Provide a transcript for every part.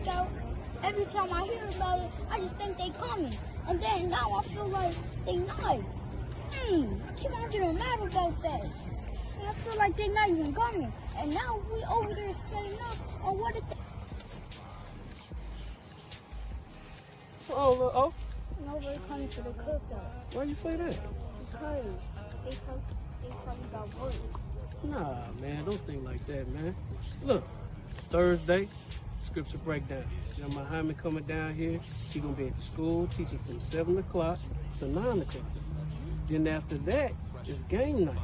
cookout, every time I hear about it, I just think they coming. And then now I feel like they not. I keep on getting mad about that. And I feel like they not even coming. And now we over there setting up on what it. Oh. Nobody coming to the cookout. Why you say that? Because they talking about work. Nah, man, don't think like that, man. Look, Thursday, scripture breakdown. John Muhammad coming down here. He gonna be at the school teaching from 7 o'clock to 9 o'clock. Then after that, it's game night.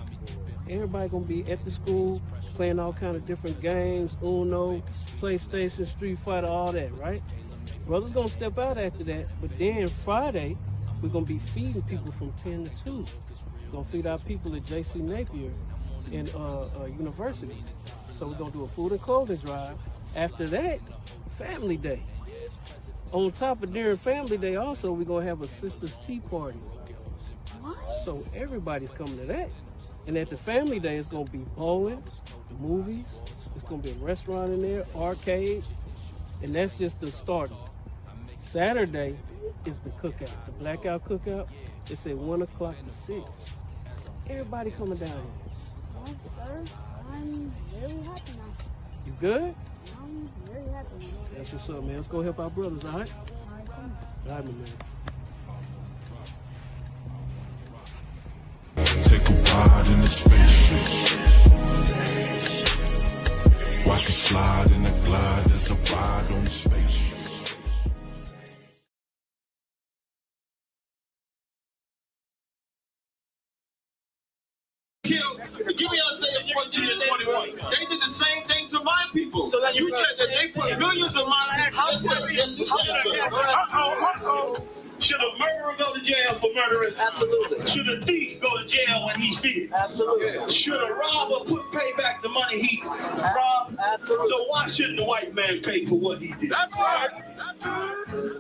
Everybody gonna be at the school playing all kind of different games, Uno, PlayStation, Street Fighter, all that, right? Brothers gonna step out after that, but then Friday, we're gonna be feeding people from 10 to 2. We're gonna feed our people at J.C. Napier in university. So we're gonna do a food and clothing drive. After that, family day. On top of during family day also, we're gonna have a sisters tea party. So everybody's coming to that. And at the family day, it's gonna be bowling, movies, it's gonna be a restaurant in there, arcade, and that's just the start. Saturday is the cookout, the blackout cookout. It's at 1 o'clock to 6. Everybody coming down here. Well, sir, I'm really happy now. You good? I'm really happy now. That's what's up, man. Let's go help our brothers, all right? All right, come on. All right, my man. Take a ride in the spaceship. Watch me slide in the glide. There's a ride on the spaceship. Give me Isaiah 14 and 21. They did the same thing to my people. So then you said that they put millions of my actions. Yes, you said. Should a murderer go to jail for murdering? Absolutely. Should a thief go to jail when he steals? Absolutely. Should a robber pay back the money he robbed? Absolutely. So why shouldn't the white man pay for what he did? That's right.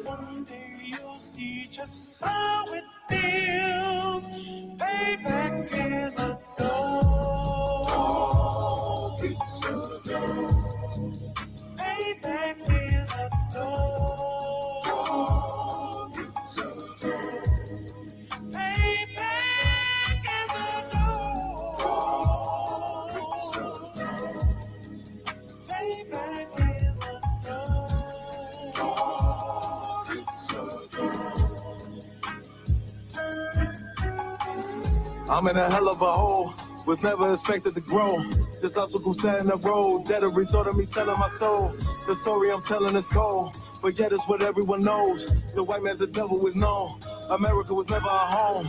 One day you'll see just how it feels. Payback is a dog. It's a dog. Payback is a dog. I'm in a hell of a hole, was never expected to grow. Just obstacle set in the road, that a result of me selling my soul. The story I'm telling is cold, but yet it's what everyone knows. The white man's the devil is known. America was never our home.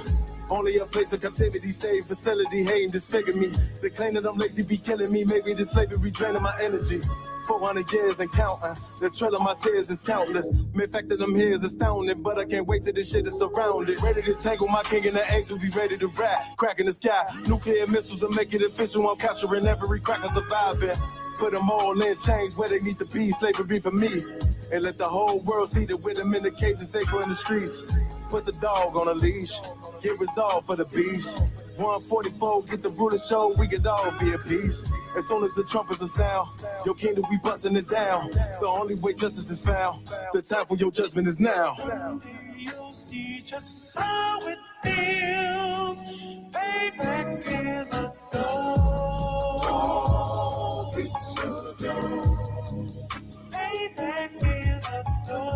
Only a place of captivity, safe facility, hating, disfigure me. They claim that I'm lazy, be killing me. Maybe the slavery draining my energy. 400 years and counting. The trail of my tears is countless. The fact that I'm here is astounding, but I can't wait till this shit is surrounded. Ready to tangle my king and the angel, be ready to rap. Crack in the sky, nuclear missiles will make it official. I'm capturing every cracker surviving. Put them all in chains where they need to be. Slavery for me. And let the whole world see that with them in the cages, safer in the streets. Put the dog on a leash. Get resolved for the beast. 144, get the ruler show, we could all be at peace. As soon as the trumpets are sound, your kingdom we busting it down. The only way justice is found, the time for your judgment is now. You'll see just how it feels. Payback is a dog. It's a dog. Payback is a dog.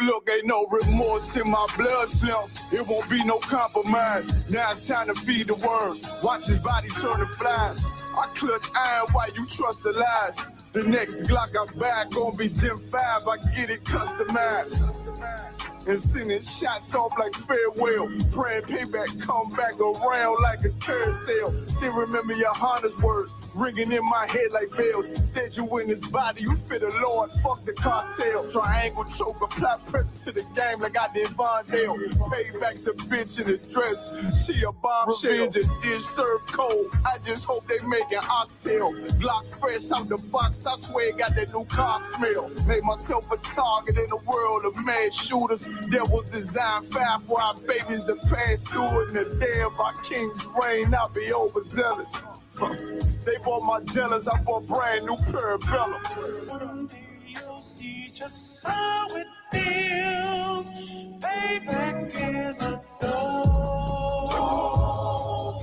Look, ain't no remorse in my blood cell. It won't be no compromise. Now it's time to feed the worms. Watch his body turn to flies. I clutch iron while you trust the lies. The next Glock I buy gon' be Gen 5. I get it customized. and sending shots off like farewell. Praying payback come back around like a carousel. Still remember your Honda's words ringing in my head like bells. Said you in his body, you fit the Lord, fuck the cocktail. Triangle choke, apply pressure to the game like I did Von Dale. Payback's a bitch in a dress, she a bombshell. Revenge is served cold, I just hope they making oxtail. Glock fresh out the box, I swear it got that new car smell. Made myself a target in a world of mad shooters. There was design fire for our babies to pass through. In the day of our king's reign, I'll be overzealous. They bought my jealous, I bought brand new parabellums. You'll see just how it feels. Payback is a dog.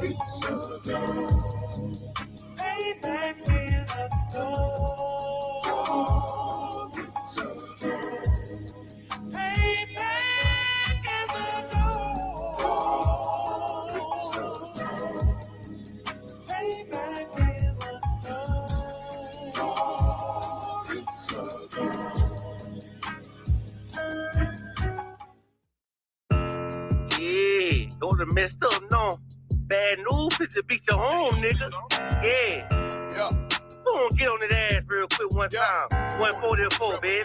It's a dog. Payback is a dog. It's a dog. Payback is a dog. It's a dog. Payback is a dog. It's a dog. Yeah, go to messed up, no. Bad news, fit to beat your home, nigga. Yeah. Yeah. Go on, get on that ass real quick one time. 144, baby.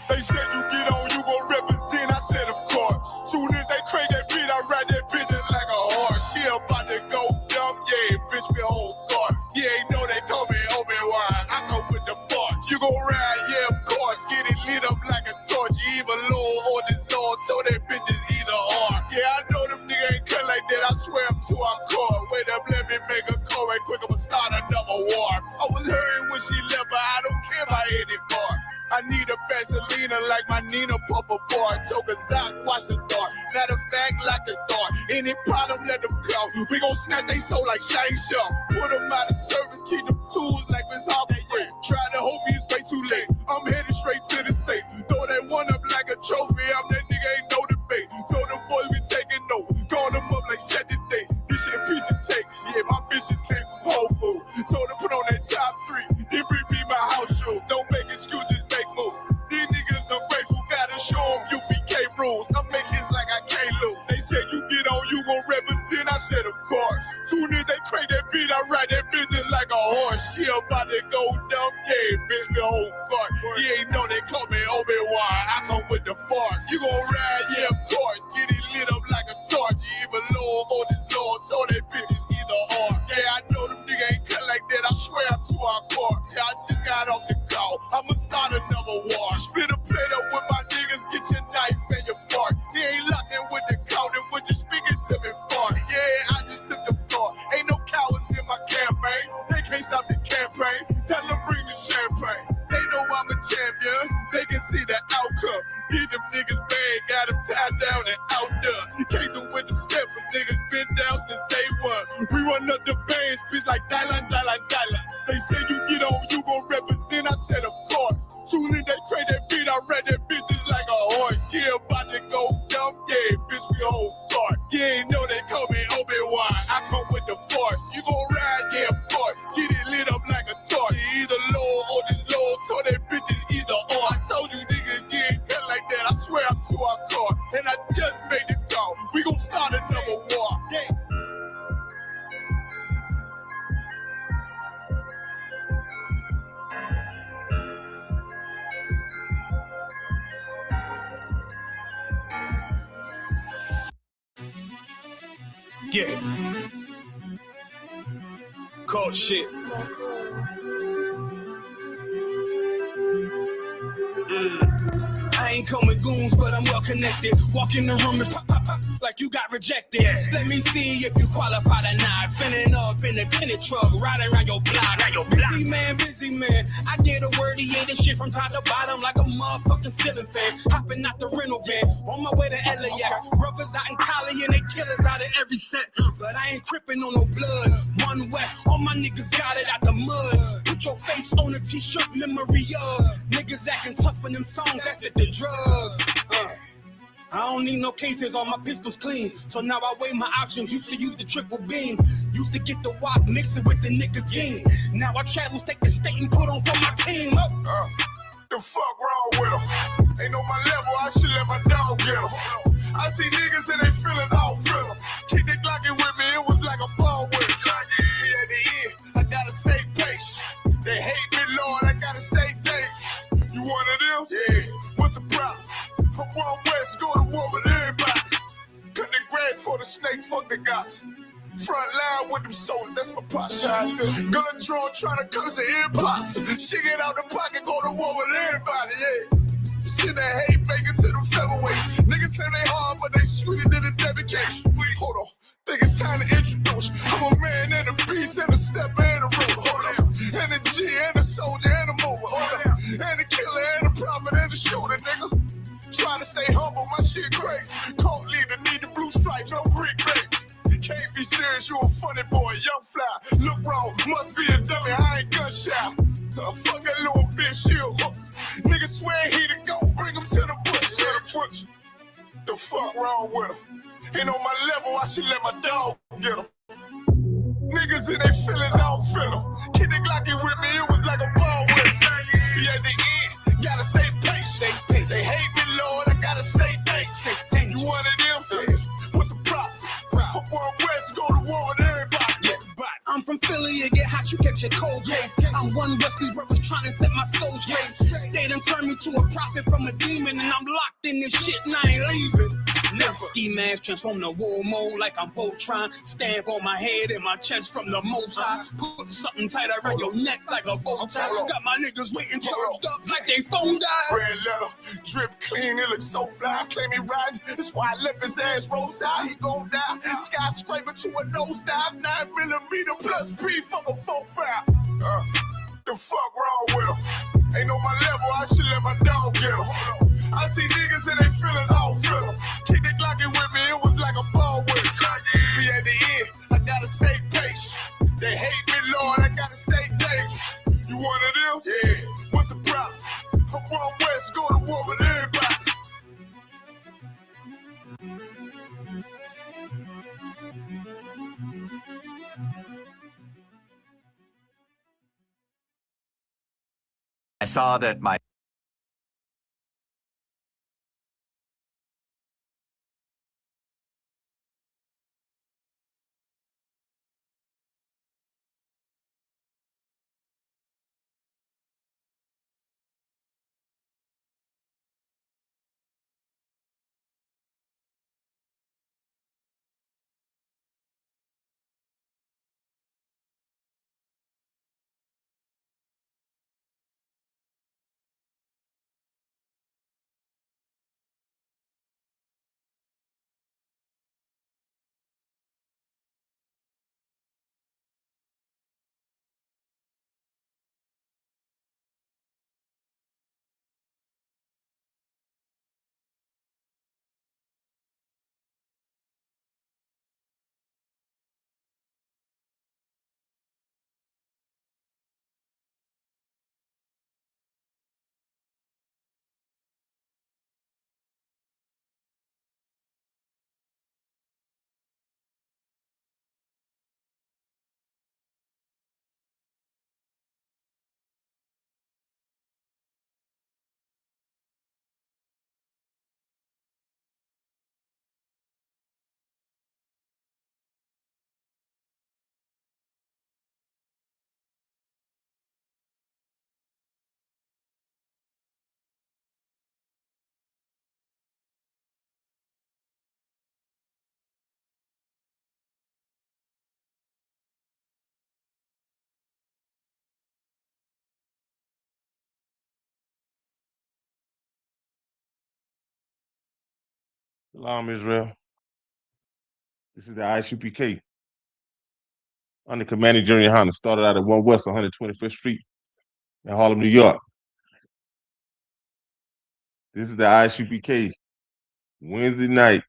They said you get on, you gon' represent. I said, of course. Soon as they trade that beat, I ride that bitch just like a horse. She about to go dumb, yeah, bitch, me whole guard. You ain't know they call me Obi-Wan. I go with the force. You gon' ride, yeah, of course. Get it lit up like a torch. You either low or this Lord, so that bitch is either or. Yeah, I know them niggas ain't cut like that. I swear I'm too hardcore. Wait up, let me make a call right quick. I'ma start another war. I was hurting when she left, but I don't care about anymore. I need a Vaseline like my Nina Puffer boy. Took a sock, watch the door. Matter of fact, like a dog. Any problem, let them go. We gon' snatch they soul like Shang-Chi. Put them out of service, keep them tools like Miss Harper Free. Try to hope you way too late. I'm headed straight to the safe. Throw that one up like a trophy. I'm that nigga, ain't no debate. Throw them boys, we taking notes. Call them up like set the date. This shit a piece of cake. Yeah, my bitches came from Whole Foods. Told them put on that top 3. Then bring me my house shoes. Don't make excuses, make moves. These niggas ungrateful, gotta show them UPK rules. I make hits like I can't lose. They said you get on, you gon' represent. I said, of course. Soon as they trade that beat, I ride that business like a horse. She about to go dumb, yeah, bitch, the whole guard. You ain't know they call me Obi-Wan. I come with the force. You gon' ride, yeah, of course. Get it lit up like a torch. You either low or this Lord, so that bitch is either or. Yeah, I know them niggas ain't cut like that. I swear I'm too hardcore. Yeah, I just got off the call. I'ma start another war. Spit a plate up with my niggas, get your knife and your fork. They ain't locked in with the count and with the speaking to me fart. Yeah, I just took the floor. Ain't no cowards in my campaign. They can't stop the campaign. Tell them bring the champagne. They know I'm a champion. They can see the outcome. Get them niggas bad, got them tied down and outdone. You can't do with them steps, but niggas been down since day one. We run up the bands, bitch, like Dylan. They say you get on, you gon' represent. I said, of course. Soon as they trade that beat, I read that bitch just like a horse. Yeah, about to go dumb, yeah, bitch, we whole guard. You ain't know they call me Obi-Wan. I come with the force. You gon' ride, yeah, of course. Get it lit up like a torch. You either low or this low, so that bitch is either or. I told you niggas, you ain't cut like that. I swear I'm too hardcore. And I just made it go. We gon' start another war. Yeah. Yeah. Cold shit. I ain't come with goons, but I'm well connected. Walk in the room and pop, like you got rejected. Let me see if you qualify or not. Spinning up in a tinted truck, riding around your block. Busy man. I get a word, he ain't this shit from top to bottom like a motherfucking ceiling fan. Hopping out the rental van, on my way to LAX. Brothers out in Cali and they killers out of every set. But I ain't crippin' on no blood. One West, all my niggas got it out the mud. Put your face on a t-shirt, memory of niggas acting tough in them songs, that's the drugs. I don't need no cases, all my pistols clean. So now I weigh my options, used to use the triple beam. Used to get the wop, mix it with the nicotine. Now I travel state to state and put on for my team. The fuck wrong with them? Ain't on my level, I should let my dog get them. I see niggas and they feelings all feel them. Keep the Glockin' with me, it was like a ball with me. At the end, I gotta stay patient. They hate me, Lord, I gotta stay patient. You one of them? Yeah. What's the problem? I'm one west, go to war with everybody. Cut the grass for the snake, fuck the gossip. Front line with them soldiers, that's my posture. Gun drawn, trying to curse an imposter. Shit get out the pocket, go to war with everybody, yeah. Shit that hate make it to the featherweights. Niggas claim they hard, but they sweeter than a dedication. Hold on, think it's time to introduce. I'm a man and a beast and a stepper and a ruler. Hold on, and a G and a soldier and a mover. Hold on, and a killer and a prophet and a shooter, nigga. Trying to stay humble, my shit crazy. Cold leader, need the blue stripes, no brick baby. Can't be serious, you a funny boy, young fly. Look wrong, must be a dummy, I ain't gunshot. Fuck that little bitch, she a hook. Nigga swear he the go, bring him to the bush. To the bush. The fuck wrong with him? Ain't on my level, I should let my dog get him. Niggas in they feelings, I don't feel them. Kid the Glockin' with me, it was like a ball with him. Be at the end, gotta stay patient. They hate me, Lord, I gotta stay patient. You one of them? What's the problem? One west, go to war with everybody. I'm from Philly, you get hot, you catch your cold case. I'm one West, these brothers trying to set my soul straight. They done turned me to a prophet from a demon, and I'm locked in this shit and I ain't leaving. Never. Ski mask transform to war mode like I'm Voltron. Stamp on my head and my chest from the most high. Put something tight around your neck like a bow tie. Got my niggas waiting charged up like they phone died. Red letter, drip clean, it looks so fly. Claim he riding, that's why I left his ass roadside. He gon' die, skyscraper to a nosedive. 9mm plus P, fuck a 4-5. The fuck wrong with him? Ain't on my level, I should let my dog get him. I see niggas and they feelings all feel them. Keep the Glockin' with me, it was like a ball with me. Be at the end, I gotta stay patient. They hate me, Lord, I gotta stay patient. You one of them? Yeah. What's the problem? I'm one west, go to war with everybody. I saw that my Salam Israel. This is the ISUPK. Under Commanding General Hunter, started out at 1 West 125th Street in Harlem, New York. This is the ISUPK Wednesday night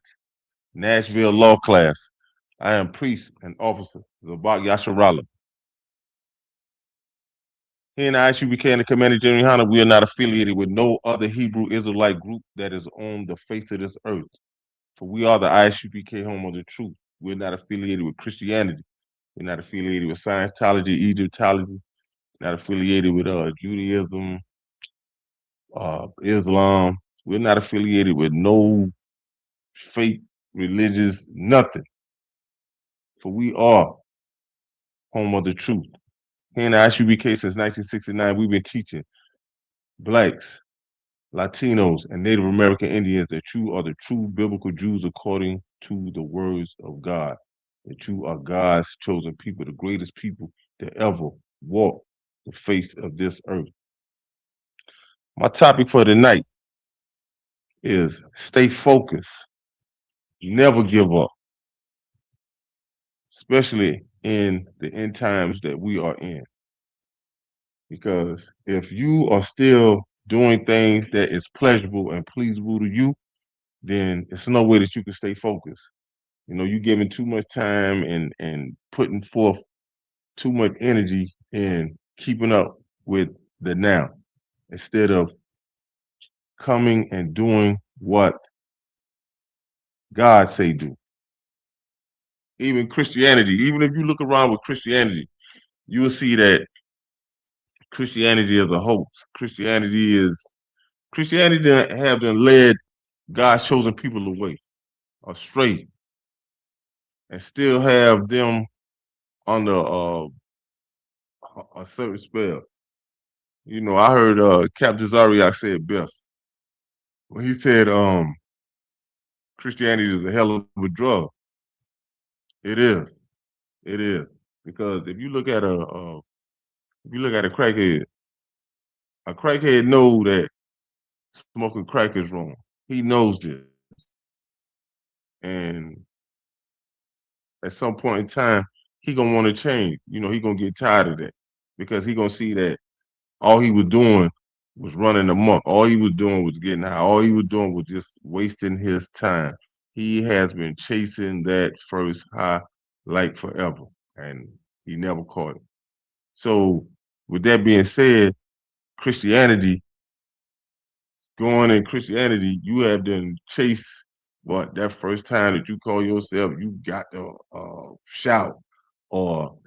Nashville Law class. I am priest and officer Zabak Yasharallah. Here in the ISUPK and the Commanding General Hunter, we are not affiliated with no other Hebrew Israelite group that is on the face of this earth. For we are the ISUPK home of the truth. We're not affiliated with Christianity. We're not affiliated with Scientology, Egyptology, not affiliated with Judaism, Islam. We're not affiliated with no fake religious nothing. For we are home of the truth. Here in the ISUBK since 1969, we've been teaching blacks, Latinos, and Native American Indians that you are the true biblical Jews according to the words of God. That you are God's chosen people, the greatest people that ever walked the face of this earth. My topic for tonight is stay focused, never give up, especially in the end times that we are in. Because if you are still doing things that is pleasurable and pleasurable to you, then it's no way that you can stay focused. You know, you're giving too much time and putting forth too much energy in keeping up with the now instead of coming and doing what God say do. Even Christianity, even if you look around with Christianity, you will see that Christianity is a hoax. Christianity have done led God's chosen people away, astray, and still have them under a certain spell. You know, I heard Captain Zariak say it best when he said, Christianity is a hell of a drug. It is. It is. Because if you look at a crackhead know that smoking crack is wrong. He knows this. And at some point in time, he gonna want to change. You know, he gonna get tired of that because he gonna see that all he was doing was running amok. All he was doing was getting high. All he was doing was just wasting his time. He has been chasing that first high like forever, and he never caught it. So, with that being said, Christianity, you have been chased. But that first time that you call yourself, you got to shout, or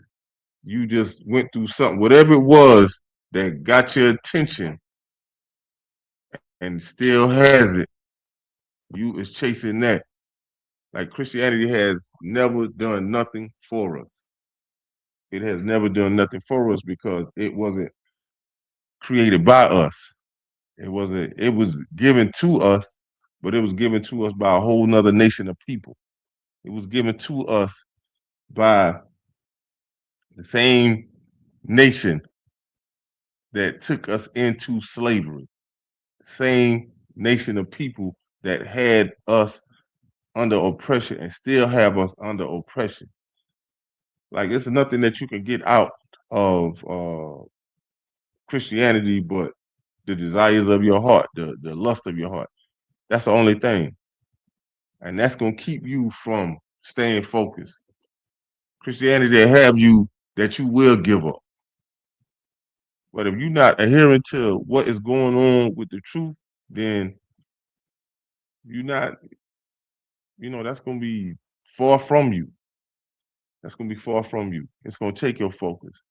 you just went through something, whatever it was that got your attention and still has it, you is chasing that. Like Christianity has never done nothing for us. It has never done nothing for us because it wasn't created by us. It was given to us, but it was given to us by a whole nother nation of people. It was given to us by the same nation that took us into slavery. Same nation of people that had us under oppression and still have us under oppression. Like it's nothing that you can get out of Christianity but the desires of your heart, the lust of your heart. That's the only thing. And that's gonna keep you from staying focused. Christianity have you that you will give up. But if you're not adhering to what is going on with the truth, then you're not, that's gonna be far from you. That's gonna be far from you. It's gonna take your focus.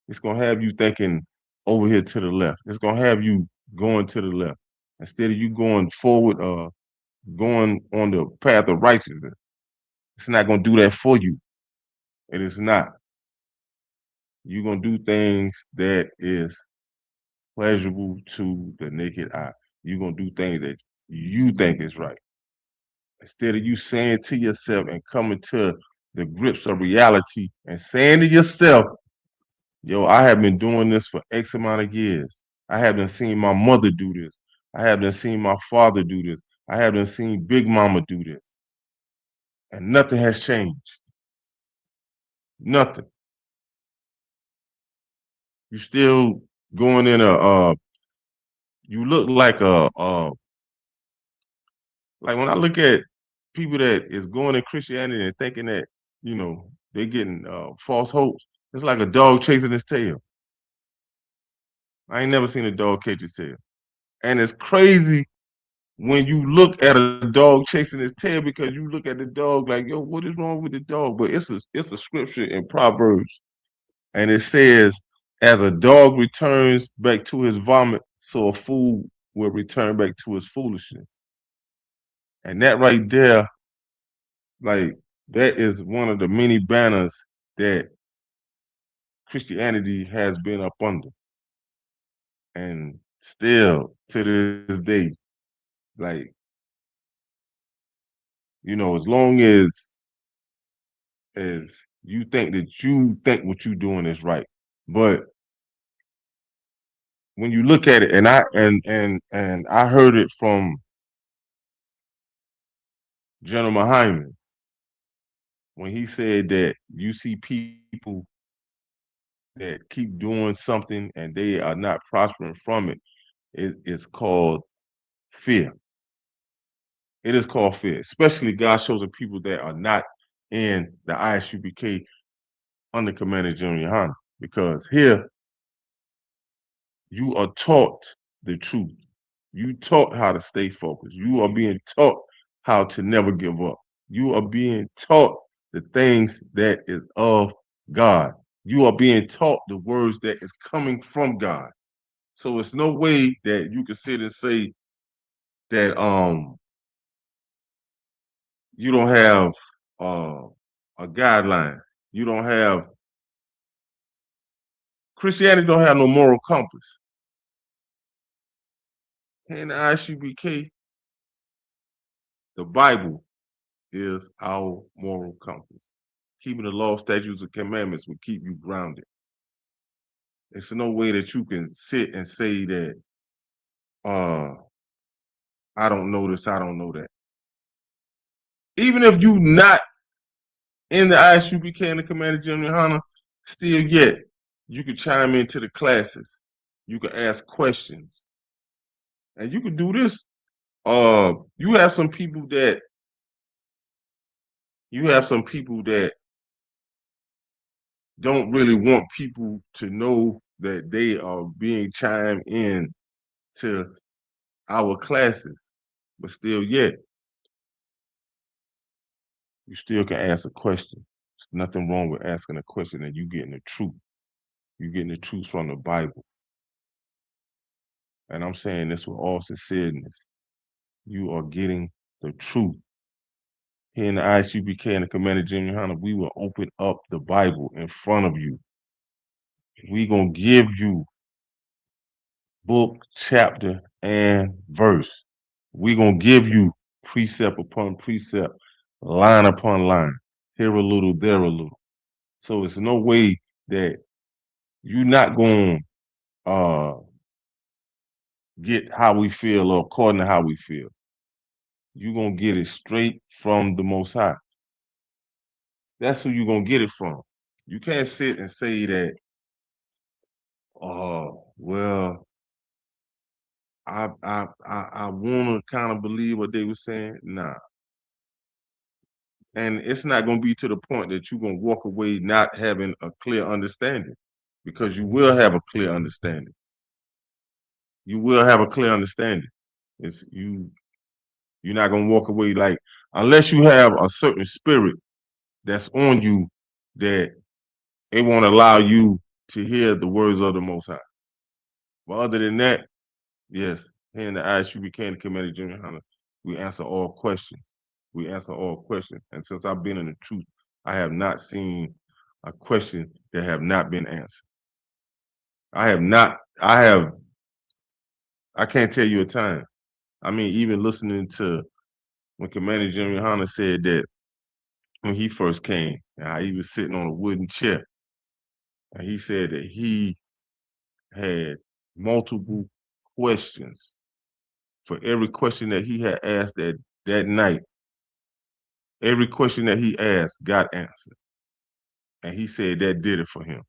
It's gonna have you thinking over here to the left. It's gonna have you going to the left instead of you going forward, going on the path of righteousness. It's not gonna do that for you. It is not. You're gonna do things that is pleasurable to the naked eye. You're gonna do things that you think is right. Instead of you saying to yourself and coming to the grips of reality and saying to yourself, yo, I have been doing this for X amount of years. I haven't seen my mother do this. I haven't seen my father do this. I haven't seen Big Mama do this. And nothing has changed. Nothing. You still going in you look like like when I look at people that is going in Christianity and thinking that, they're getting false hopes, it's like a dog chasing his tail. I ain't never seen a dog catch his tail. And it's crazy when you look at a dog chasing his tail because you look at the dog like, yo, what is wrong with the dog? But it's a scripture in Proverbs, and it says, as a dog returns back to his vomit, so a fool will return back to his foolishness. And that right there, like, that is one of the many banners that Christianity has been up under. And still to this day, like, as long as you think what you're doing is right. But when you look at it, and I heard it from General Hyman when he said that you see people that keep doing something and they are not prospering from it, it's called fear. It is called fear, especially God's chosen people that are not in the ISUPK under Commander General Yohana, because here you are taught the truth. You taught how to stay focused. You are being taught how to never give up. You are being taught the things that is of God. You are being taught the words that is coming from God. So it's no way that you can sit and say that you don't have a guideline. You don't have Christianity don't have no moral compass. In the ISUPK, the Bible is our moral compass. Keeping the law, statutes, and commandments will keep you grounded. It's no way that you can sit and say that, I don't know this, I don't know that. Even if you not in the ISUPK and the Commander General Yohana, still yet, you can chime into the classes. You can ask questions. And you can do this. You have some people that don't really want people to know that they are being chimed in to our classes, but still yet, you still can ask a question. There's nothing wrong with asking a question and you getting the truth. You're getting the truth from the Bible. And I'm saying this with all sincereness. You are getting the truth. Here in the ISUPK and the Commander General Yohana, we will open up the Bible in front of you. We're going to give you book, chapter, and verse. We're going to give you precept upon precept, line upon line, here a little, there a little. So it's no way that you're not going to get how we feel or according to how we feel. You're going to get it straight from the Most High. That's who you're going to get it from. You can't sit and say that, well, I want to kind of believe what they were saying. Nah. And it's not going to be to the point that you're going to walk away not having a clear understanding, because you will have a clear understanding. You will have a clear understanding. You're not going to walk away like, unless you have a certain spirit that's on you that it won't allow you to hear the words of the Most High. But other than that, yes, here in the ISUPK and Commander General Yohana, we answer all questions. We answer all questions. And since I've been in the truth, I have not seen a question that have not been answered. I can't tell you a time. I mean, even listening to when Commander General Yohana said that when he first came, he was sitting on a wooden chair, and he said that he had multiple questions. For every question that he had asked that night, every question that he asked got answered. And he said that did it for him.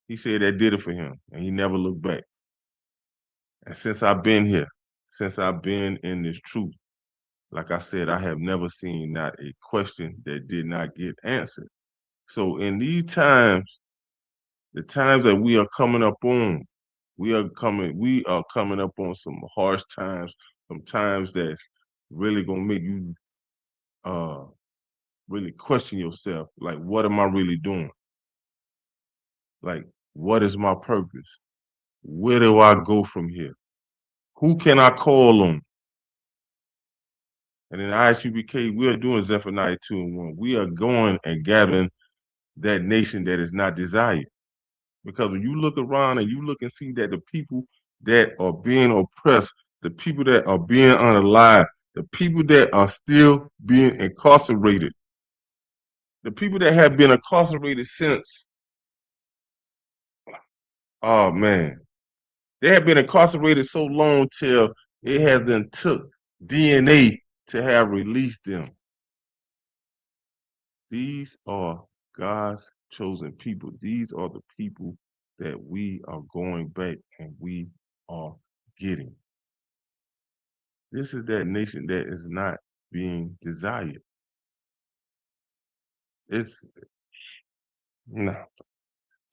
He said that did it for him, and he never looked back. And since I've been here, since I've been in this truth, like I said, I have never seen not a question that did not get answered. So in these times, the times that we are coming up on, we are coming up on some harsh times, some times that's really gonna make you really question yourself. Like, what am I really doing? Like, what is my purpose? Where do I go from here? Who can I call on? And in ISUPK, we are doing Zephaniah 2 and 1. We are going and gathering that nation that is not desired. Because when you look around and you look and see that the people that are being oppressed, the people that are being unalive, the people that are still being incarcerated, the people that have been incarcerated since, oh man, they have been incarcerated so long till it has then took DNA to have released them. These are God's chosen people. These are the people that we are going back and we are getting. This is that nation that is not being desired. It's no.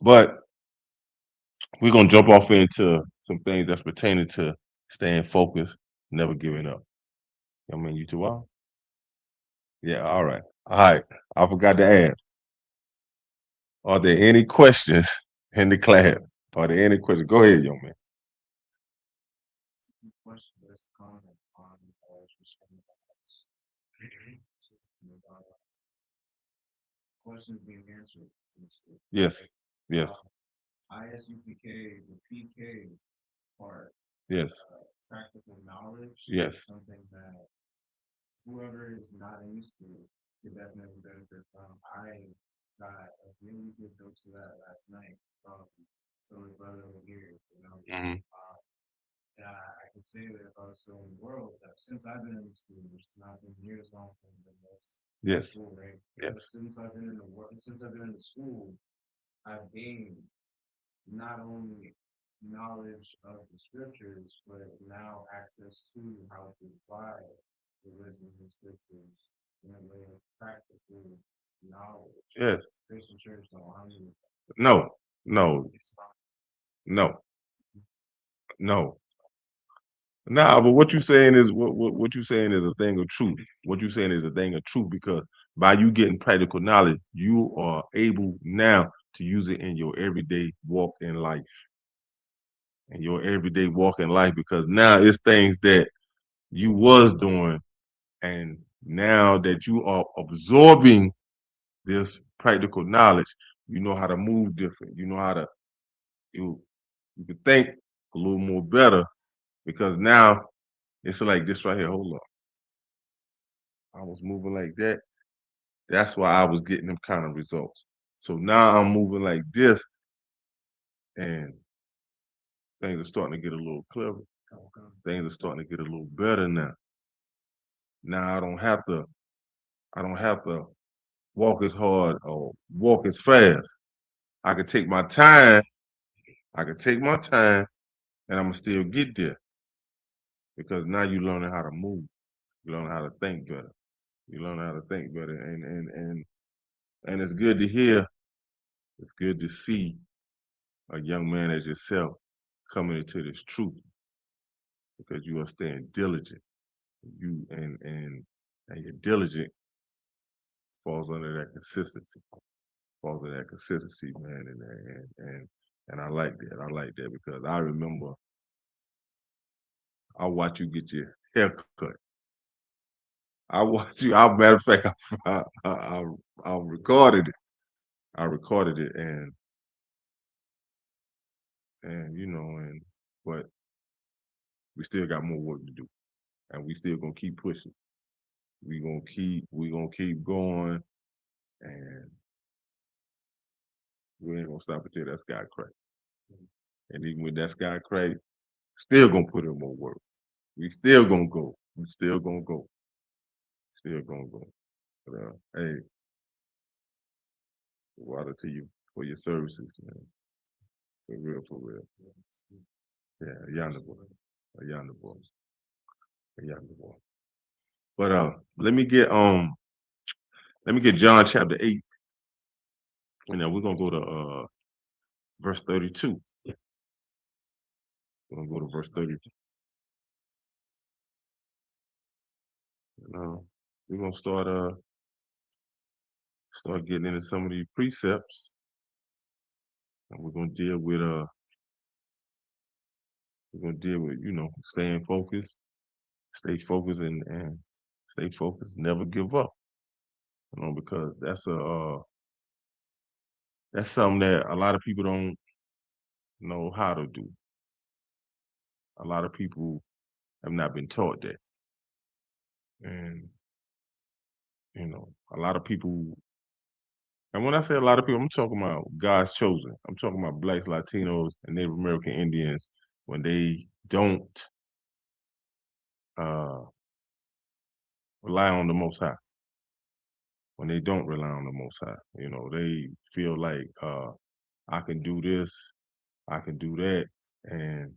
But we're gonna jump off into some things that's pertaining to staying focused, never giving up. I mean, you too all? Yeah, all right. All right. I forgot to ask. Are there any questions in the class? Are there any questions? Go ahead, young man. Questions being answered. Yes. Yes. ISUPK, the PK part. Yes. Practical knowledge. Yes. Something that whoever is not in the school could definitely benefit from. I got a really good dose of that last night from some of the brother over here. I could say that if I was still in the world, that since I've been in the school, which has not been near as long as I've been in Yes. school, right? Yes. Since I've been in the world, since I've been in the school, I've gained not only knowledge of the scriptures, but now access to how to apply the wisdom of the scriptures in a way of practical knowledge. Yes. Christian church don't want me. No. No. No. No. Nah, but what you saying is what you saying is a thing of truth. What you saying is a thing of truth because by you getting practical knowledge, you are able now to use it in your everyday walk in life. In your everyday walk in life, because now it's things that you was doing, and now that you are absorbing this practical knowledge, you know how to move different. You know how to you can think a little more better because now it's like this right here. Hold up. I was moving like that. That's why I was getting them kind of results. So now I'm moving like this, and things are starting to get a little clever. Things are starting to get a little better now. Now I don't have to walk as hard or walk as fast. I can take my time. I can take my time, and I'm gonna still get there because now you're learning how to move. You learn how to think better. You learn how to think better, and it's good to hear. It's good to see a young man as yourself coming into this truth because you are staying diligent. You and your diligent falls under that consistency. Falls under that consistency, man, and I like that. I like that because I remember I watch you get your hair cut. I watch you. As a matter of fact, I recorded it. I recorded it, and you know, but we still got more work to do, and we still gonna keep pushing. We gonna keep going, and we ain't gonna stop until that sky crack. And even with that sky crack, still gonna put in more work. We still gonna go. We still gonna go. Still gonna go. But hey, water to you for your services, man. For real, for real. Yeah, yonder boy. A yonder boy. A yonder boy. But let me get John chapter 8. And now we're gonna go to verse 32. We're gonna go to verse 32. We're gonna start getting into some of these precepts. And we're gonna deal with We're gonna deal with, staying focused, stay focused and stay focused, never give up. Because that's something that a lot of people don't know how to do. A lot of people have not been taught that. And, a lot of people, and when I say a lot of people, I'm talking about God's chosen. I'm talking about Blacks, Latinos, and Native American Indians when they don't rely on the Most High. When they don't rely on the Most High, they feel like I can do this, I can do that, and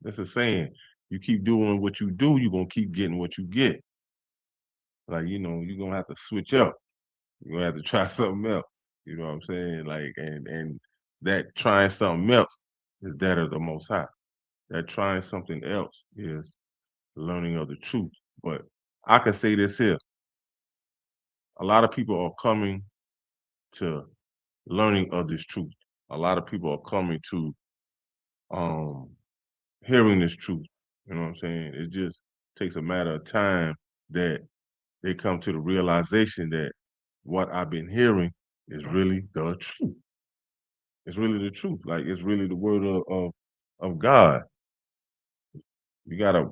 that's a saying. You keep doing what you do, you're gonna keep getting what you get. Like, you're gonna have to switch up. You're gonna have to try something else. You know what I'm saying? Like, and that trying something else is that of the Most High. That trying something else is learning of the truth. But I can say this here. A lot of people are coming to learning of this truth. A lot of people are coming to hearing this truth. You know what I'm saying? It just takes a matter of time that they come to the realization that what I've been hearing is really the truth. It's really the truth. Like, it's really the word of God. You gotta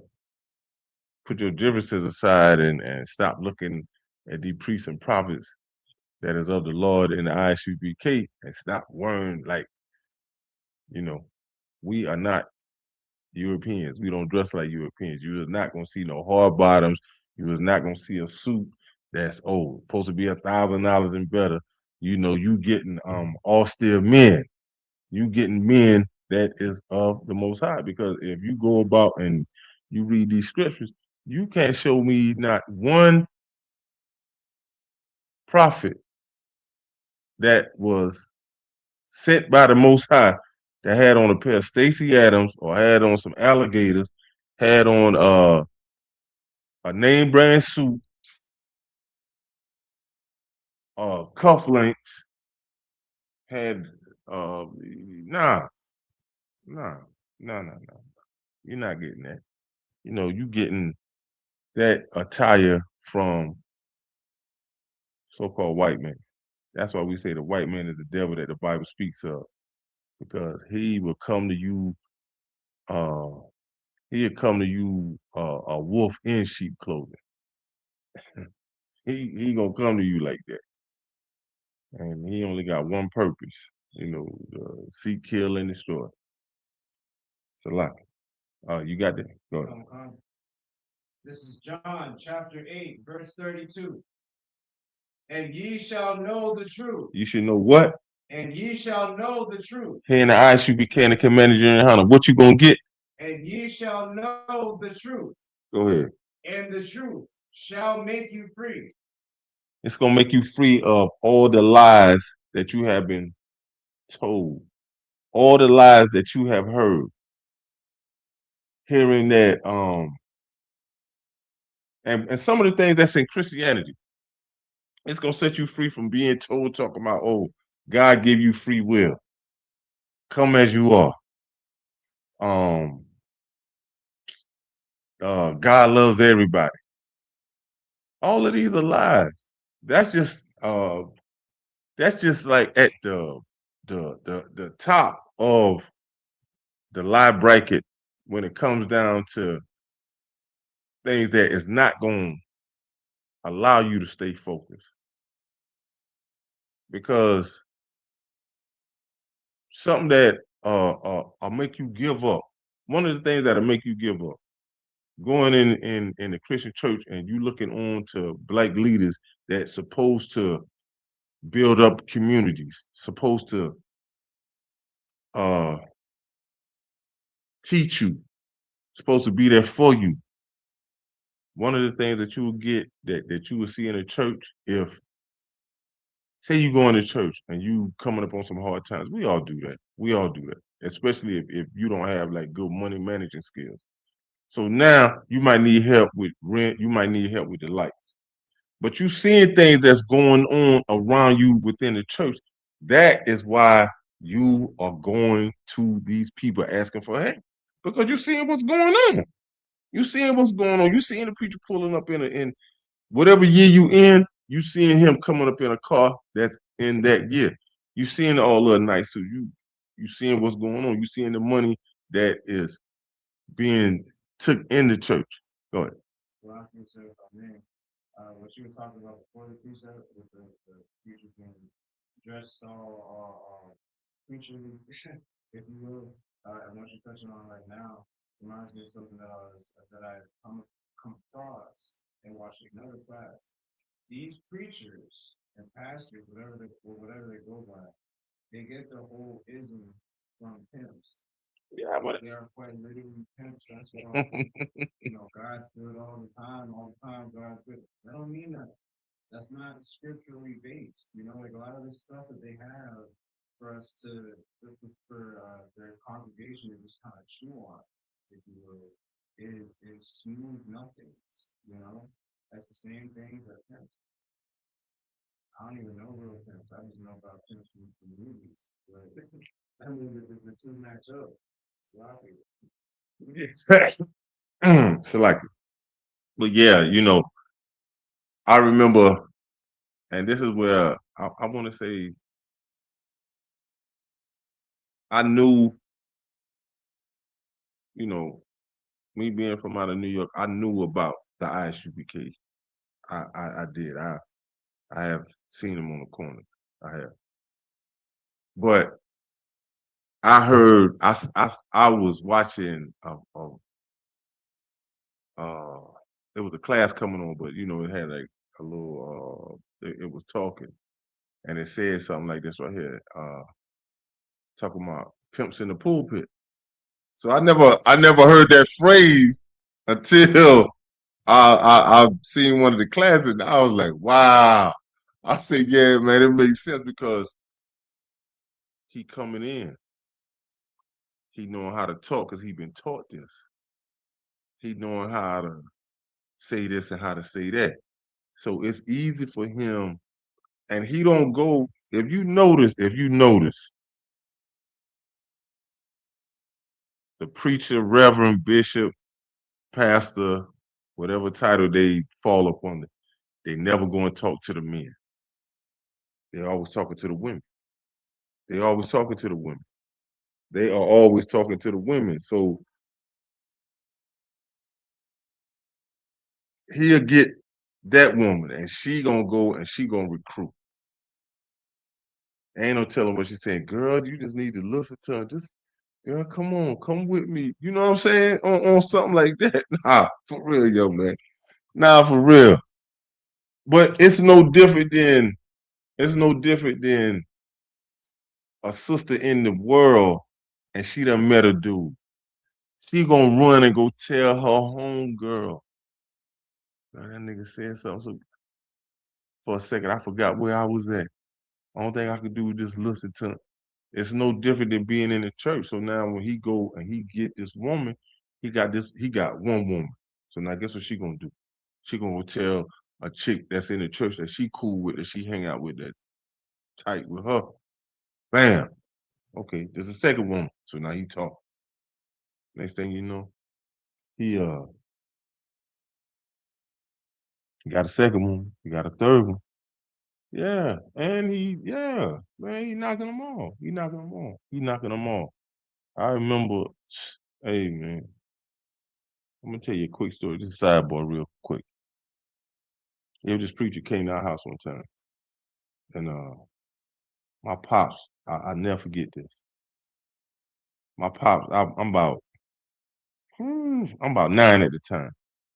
put your differences aside and stop looking at the priests and prophets that is of the Lord in the ISUPK and stop worrying like, we are not Europeans. We don't dress like Europeans. You are not gonna see no hard bottoms. You is not gonna see a suit that's supposed to be $1,000 and better. You getting austere men. You getting men that is of the Most High. Because if you go about and you read these scriptures, you can't show me not one prophet that was sent by the Most High that had on a pair of Stacey Adams or had on some alligators, had on a name brand suit, cufflinks, had nah. You're not getting that. You getting that attire from so-called white men. That's why we say the white man is the devil that the Bible speaks of, because he will come to you. He'll come to you a wolf in sheep clothing. he gonna come to you like that, and he only got one purpose. Seek, kill, and destroy. It's a lot. You got that. Go ahead. This is John chapter 8, verse 32. And ye shall know the truth. You should know what? And ye shall know the truth. Here in the ISUPK and the Commander General Hunter, what you gonna get? And ye shall know the truth. Go ahead. And the truth shall make you free. It's gonna make you free of all the lies that you have been told, all the lies that you have heard. Hearing that, and some of the things that's in Christianity, it's gonna set you free from being told, talking about, God give you free will. Come as you are. God loves everybody. All of these are lies. That's just like at the top of the lie bracket when it comes down to things that is not going to allow you to stay focused. Because something that will make you give up. One of the things that'll make you give up, going in the Christian church and you looking on to Black leaders that's supposed to build up communities, supposed to teach you, supposed to be there for you. One of the things that you will get that you will see in a church, if say you go into church and you coming up on some hard times, we all do that. We all do that, especially if you don't have like good money managing skills. So now you might need help with rent, you might need help with the lights. But you seeing things that's going on around you within the church. That is why you are going to these people asking for help because you're seeing what's going on. You seeing what's going on. You seeing the preacher pulling up in whatever year you in. You seeing him coming up in a car that's in that year. You seeing it all look nice. So you seeing what's going on. You seeing the money that is being took in the church. Go ahead. Well, I can say, what you were talking about before the precept with the preacher being dressed all preaching, if you will, and what you're touching on right now reminds me of something that I come across and watched another class. These preachers and pastors, whatever they go by, they get the whole ism from pimps. Yeah, but they are quite literally pimps. That's why God's good all the time. God's good. That don't mean that. That's not scripturally based. Like a lot of the stuff that they have for us for their congregation to just kind of chew on, if you will, is smooth nothings. That's the same thing for pimps. I don't even know real pimps. I just know about pimps from movies. But I mean, the two match up. So like, but yeah, I remember, and this is where I want to say, I knew, me being from out of New York, I knew about the ISUPK. I did. I have seen them on the corners. I have. But I heard, I was watching, there was a class coming on, but it had like a little, it was talking, and it said something like this right here, talking about pimps in the pulpit. So I never heard that phrase until I've seen one of the classes, and I was like, wow. I said, yeah, man, it makes sense because he coming in. He knowing how to talk because he been taught this. He knowing how to say this and how to say that. So it's easy for him, and he don't go, if you notice, the preacher, reverend, bishop, pastor, whatever title they fall up under, they never go and talk to the men. They're always talking to the women. They are always talking to the women. So he'll get that woman, and she gonna go and she gonna recruit. Ain't no telling what she's saying. Girl, you just need to listen to her. Just, girl, come on, come with me. You know what I'm saying? On something like that. Nah, for real, yo, man. Nah, for real. But it's no different than a sister in the world, and she done met a dude. She gonna run and go tell her homegirl. That nigga said something. So for a second, I forgot where I was at. Only thing I could do was just listen to him. It's no different than being in the church. So now when he go and he get this woman, he got one woman. So now guess what she gonna do? She gonna go tell a chick that's in the church that she cool with, that she hang out with, that tight with her. Bam. Okay, there's a second woman. So now he talk. Next thing you know, he got a second one. He got a third one. Yeah, and man, he knocking them off. I remember, hey man, I'm gonna tell you a quick story. Just a sidebar, real quick. This preacher came to our house one time, and my pops, I never forget this. My pops, I'm about 9 at the time.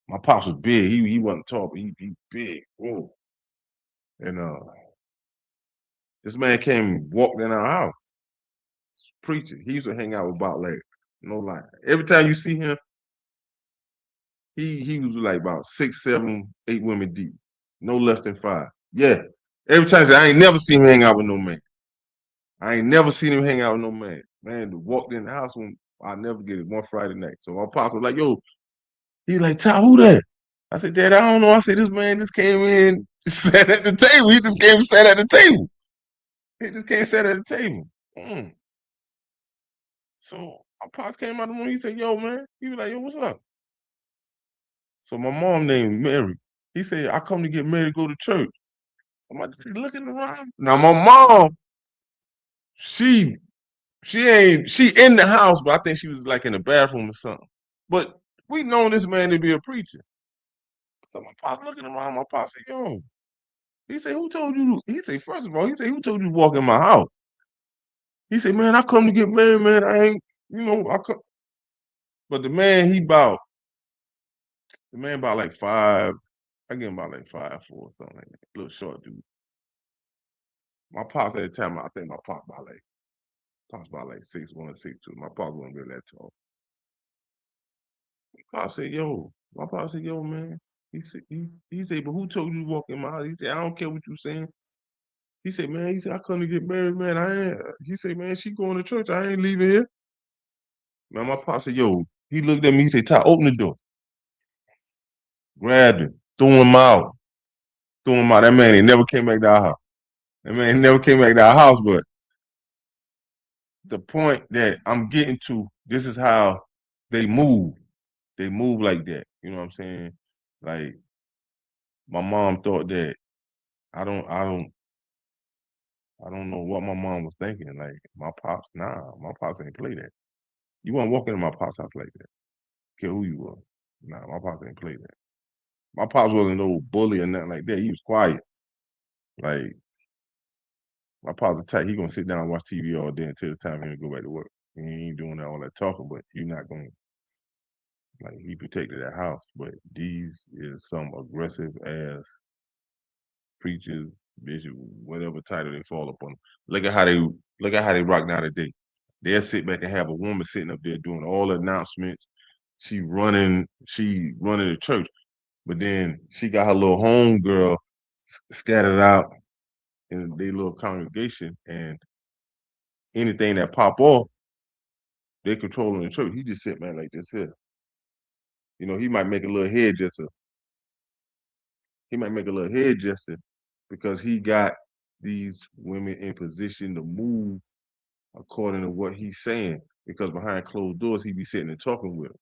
My pops was big. He wasn't tall, but he big. Whoa. And this man came and walked in our house. Preaching. He used to hang out with Bob Larry. No lie. Every time you see him, he was like about 6, 7, 8 women deep. No less than 5. Yeah. Every time I ain't never seen him hang out with no man. Man, walked in the house when I'll never get it, one Friday night. So my pops was like, yo, he like, Ty, who that? I said, Dad, I don't know. I said, this man just came in, sat at the table. He just came and sat at the table. He just came and sat at the table. So my pops came out of the room. He said, "Yo, man." He was like, "Yo, what's up?" So my mom named Mary. He said, "I come to get Mary to go to church." I'm like, looking around. Now my mom, she she in the house, but I think she was like in the bathroom or something. But we known this man to be a preacher. So my pop looking around, my pop said, "Yo." He said, "Who told you?" He said, first of all, he said, "Who told you to walk in my house?" He said, "Man, I come to get married, man. I ain't, I come." But the man about like 5, I get him about like 5'4" or something like that. Little short dude. My pops at the time, I think my pops about like 6'1" or 6'2". My pops wasn't really that tall. My pop said, "Yo, man." He said, "But who told you to walk in my house?" He said, "I don't care what you saying." He said, "Man," he said, "I come to get married, man. I ain't." He said, "Man, she going to church. I ain't leaving here." Man, my pop said, "Yo." He looked at me. He said, "Ty, open the door." Grabbed him, threw him out. That man ain't never came back to our house. That man never came back to our house. But the point that I'm getting to, this is how they move. They move like that. You know what I'm saying? Like my mom thought that I don't know what my mom was thinking. Like my pops, my pops ain't play that. You won't walk into my pops house like that. Care who you were. Nah, my pops ain't play that. My pops wasn't no bully or nothing like that. He was quiet. Like my pops the type, he gonna sit down and watch TV all day until it's time for him to go back to work. He ain't doing all that talking, but you're not gonna like he protected that house. But these is some aggressive ass preachers, bishop, whatever title they fall upon. Look at how they rock now today. They'll sit back and have a woman sitting up there doing all the announcements. She running the church, but then she got her little home girl scattered out in their little congregation, and anything that pop off, they controlling the church. He just sit back like this here. He might make a little head gesture. He might make a little head gesture because he got these women in position to move according to what he's saying. Because behind closed doors, he be sitting and talking with them.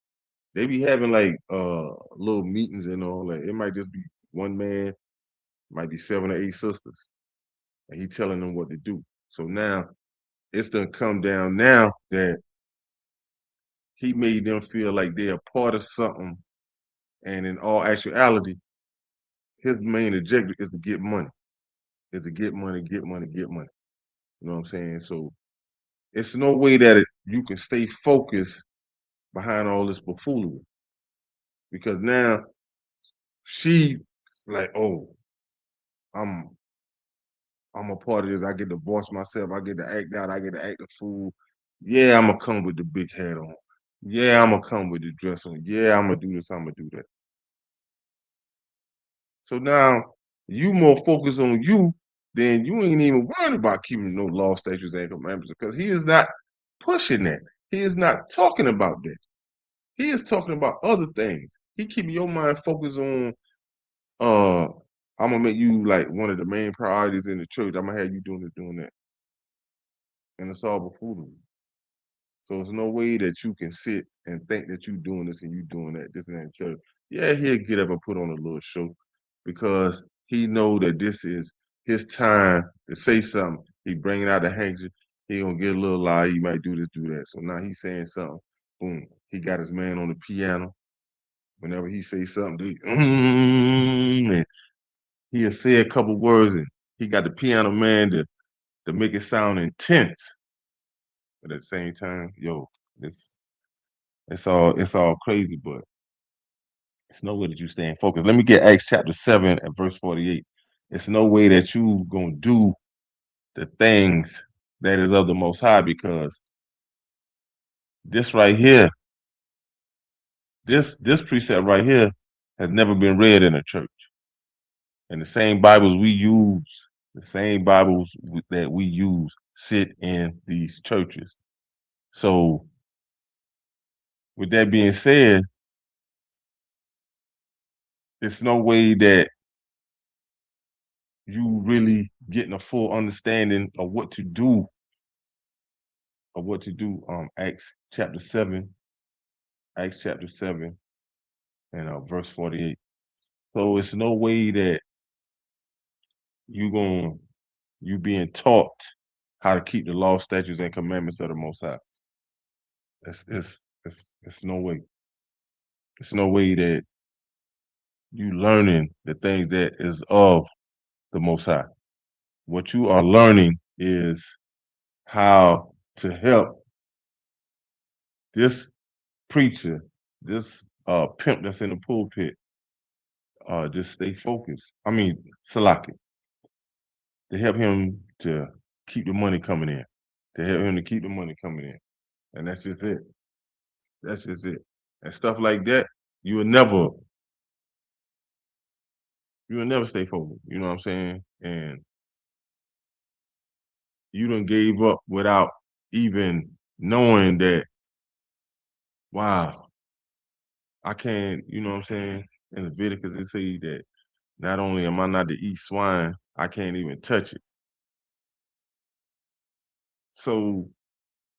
They be having like little meetings and all that. It might just be one man, might be 7 or 8 sisters, and he telling them what to do. So now it's done come down now that he made them feel like they're a part of something, and in all actuality, his main objective is to get money. Is to get money, get money, get money. You know what I'm saying? So it's no way that you can stay focused behind all this buffoonery. Because now she like, "Oh, I'm a part of this. I get to voice myself. I get to act out. I get to act a fool. Yeah, I'm gonna come with the big hat on. Yeah, I'm gonna come with the dress on. Yeah, I'm gonna do this. I'm gonna do that." So now you more focused on you than you ain't even worried about keeping no law, statutes, and commandments because he is not pushing that. He is not talking about that. He is talking about other things. He keeping your mind focused on I'm gonna make you like one of the main priorities in the church. I'm gonna have you doing this, doing that. And it's all buffoonery. So there's no way that you can sit and think that you doing this and you doing that, this and that. So yeah, he'll get up and put on a little show because he know that this is his time to say something. He bringing out the handkerchief. He gonna get a little loud. He might do this, do that. So now he's saying something. Boom. He got his man on the piano. Whenever he say something, and he'll say a couple words, and he got the piano man to make it sound intense. But at the same time, yo, it's all crazy, but it's no way that you staying focused. Let me get Acts chapter 7 and verse 48. It's no way that you gonna do the things that is of the Most High because this right here, this precept right here has never been read in a church. And the same Bibles we use, that we use sit in these churches. So with that being said, it's no way that you really getting a full understanding of what to do of what to do. Acts chapter 7, and verse 48. So it's no way that you being taught how to keep the law, statutes, and commandments of the Most High. It's no way. It's no way that you learning the things that is of the Most High. What you are learning is how to help this preacher, this pimp that's in the pulpit, just stay focused. I mean, Salaki, to help him to keep the money coming in, and that's just it. That's just it. And stuff like that, you will never stay focused. You know what I'm saying? And you done gave up without even knowing that, wow, I can't, you know what I'm saying? In Leviticus, it say that not only am I not to eat swine, I can't even touch it. So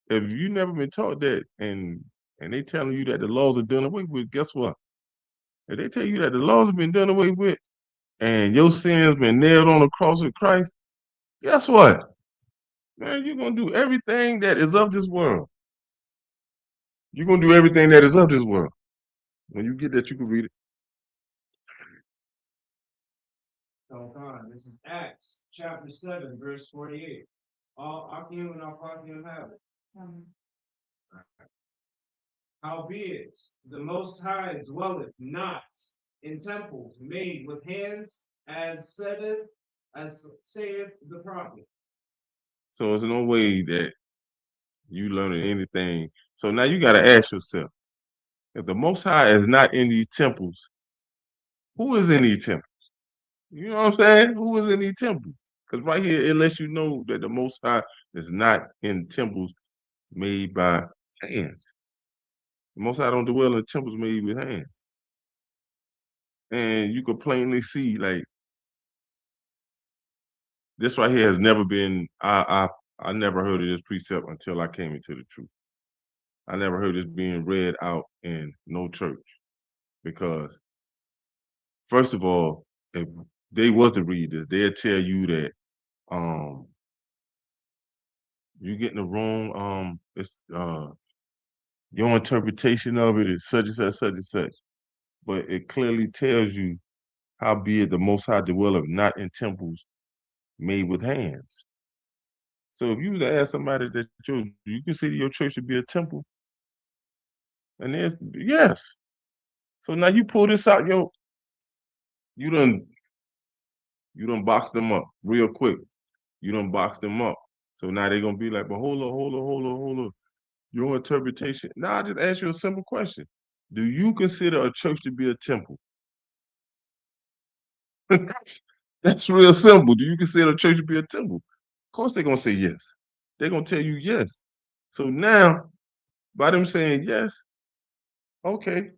if you never been taught that and they telling you that the laws are done away with, guess what? If they tell you that the laws have been done away with and your sins been nailed on the cross with Christ, guess what? Man, you're gonna do everything that is of this world. You're gonna do everything that is of this world. When you get that, you can read it. This is Acts chapter 7, verse 48. All Akim and Al-Fatim have it. Howbeit, the Most High dwelleth not in temples made with hands, as saith the prophet. So there's no way that you learning anything. So now you got to ask yourself, if the Most High is not in these temples, who is in these temples? You know what I'm saying? Who is in these temples? Because right here, it lets you know that the Most High is not in temples made by hands. The Most High don't dwell in temples made with hands. And you could plainly see, like, this right here has never been, I never heard of this precept until I came into the truth. I never heard this being read out in no church. Because, first of all, if they was to read this, they'll tell you that you getting the wrong, it's your interpretation of it is such and such, such and such. But it clearly tells you how be it the Most High dwelleth not in temples made with hands. So if you was to ask somebody that you consider your church to be a temple, and there's yes. So now you pull this out, you done box them up real quick. You done box them up. So now they're gonna be like, but hold on. Your interpretation. Now I just ask you a simple question. Do you consider a church to be a temple? That's real simple. Do you consider a church to be a temple? Of course they're gonna say yes. They're gonna tell you yes. So now, by them saying yes, okay.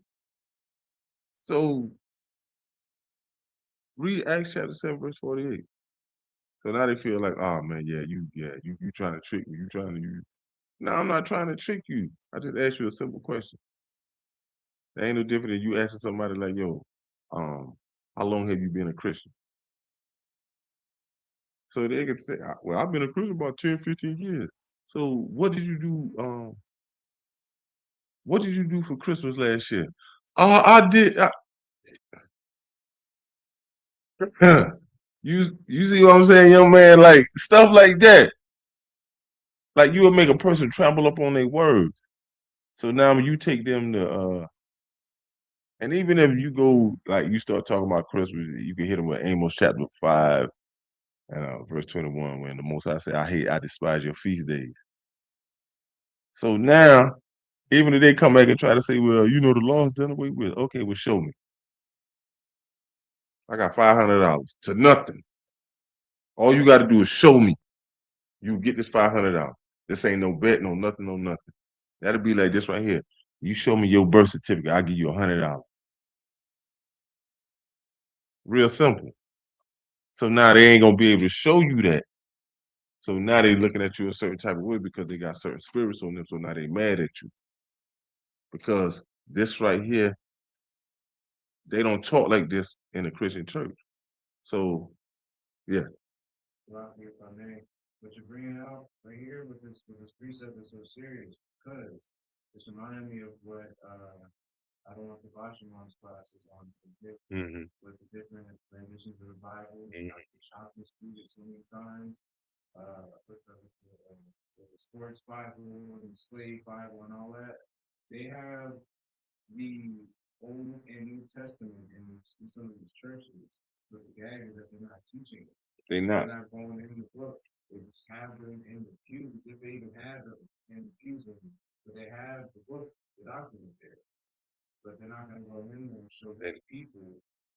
So read Acts chapter 7, verse 48. So now they feel like, oh man, you trying to trick me. No, I'm not trying to trick you. I just asked you a simple question. It ain't no different than you asking somebody like, yo, how long have you been a Christian? So they could say, well, I've been a Christian about 10, 15 years. So what did you do? What did you do for Christmas last year? I did. You see what I'm saying, young man? Like stuff like that. Like you would make a person trample up on their words. So now when you take them to and even if you go like you start talking about Christmas, you can hit them with Amos chapter 5 and verse 21, when the Most High say, I despise your feast days. So now, even if they come back and try to say, well, the law's done away with, okay, well, show me. I got $500 to nothing. All you got to do is show me. You get this $500. This ain't no bet, no nothing. That'll be like this right here. You show me your birth certificate, I'll give you $100. Real simple. So now they ain't gonna be able to show you that. So now they looking at you a certain type of way because they got certain spirits on them. So now they mad at you. Because this right here, they don't talk like this in a Christian church. So, yeah. Well, if I may, what you're bringing out right here with this precept is so serious because it's reminding me of what I don't want to Bashamon's classes on with the different renditions of the Bible. Like the Shopper's read it so many times. With the Sports Bible and the Slave Bible and all that. They have the Old and New Testament in some of these churches, but the gag is that they're not teaching it. They're not going in the book. They just have them in the pews, if they even have them in the pews, but they have the book, the document there. But they're not going to go in there and show the people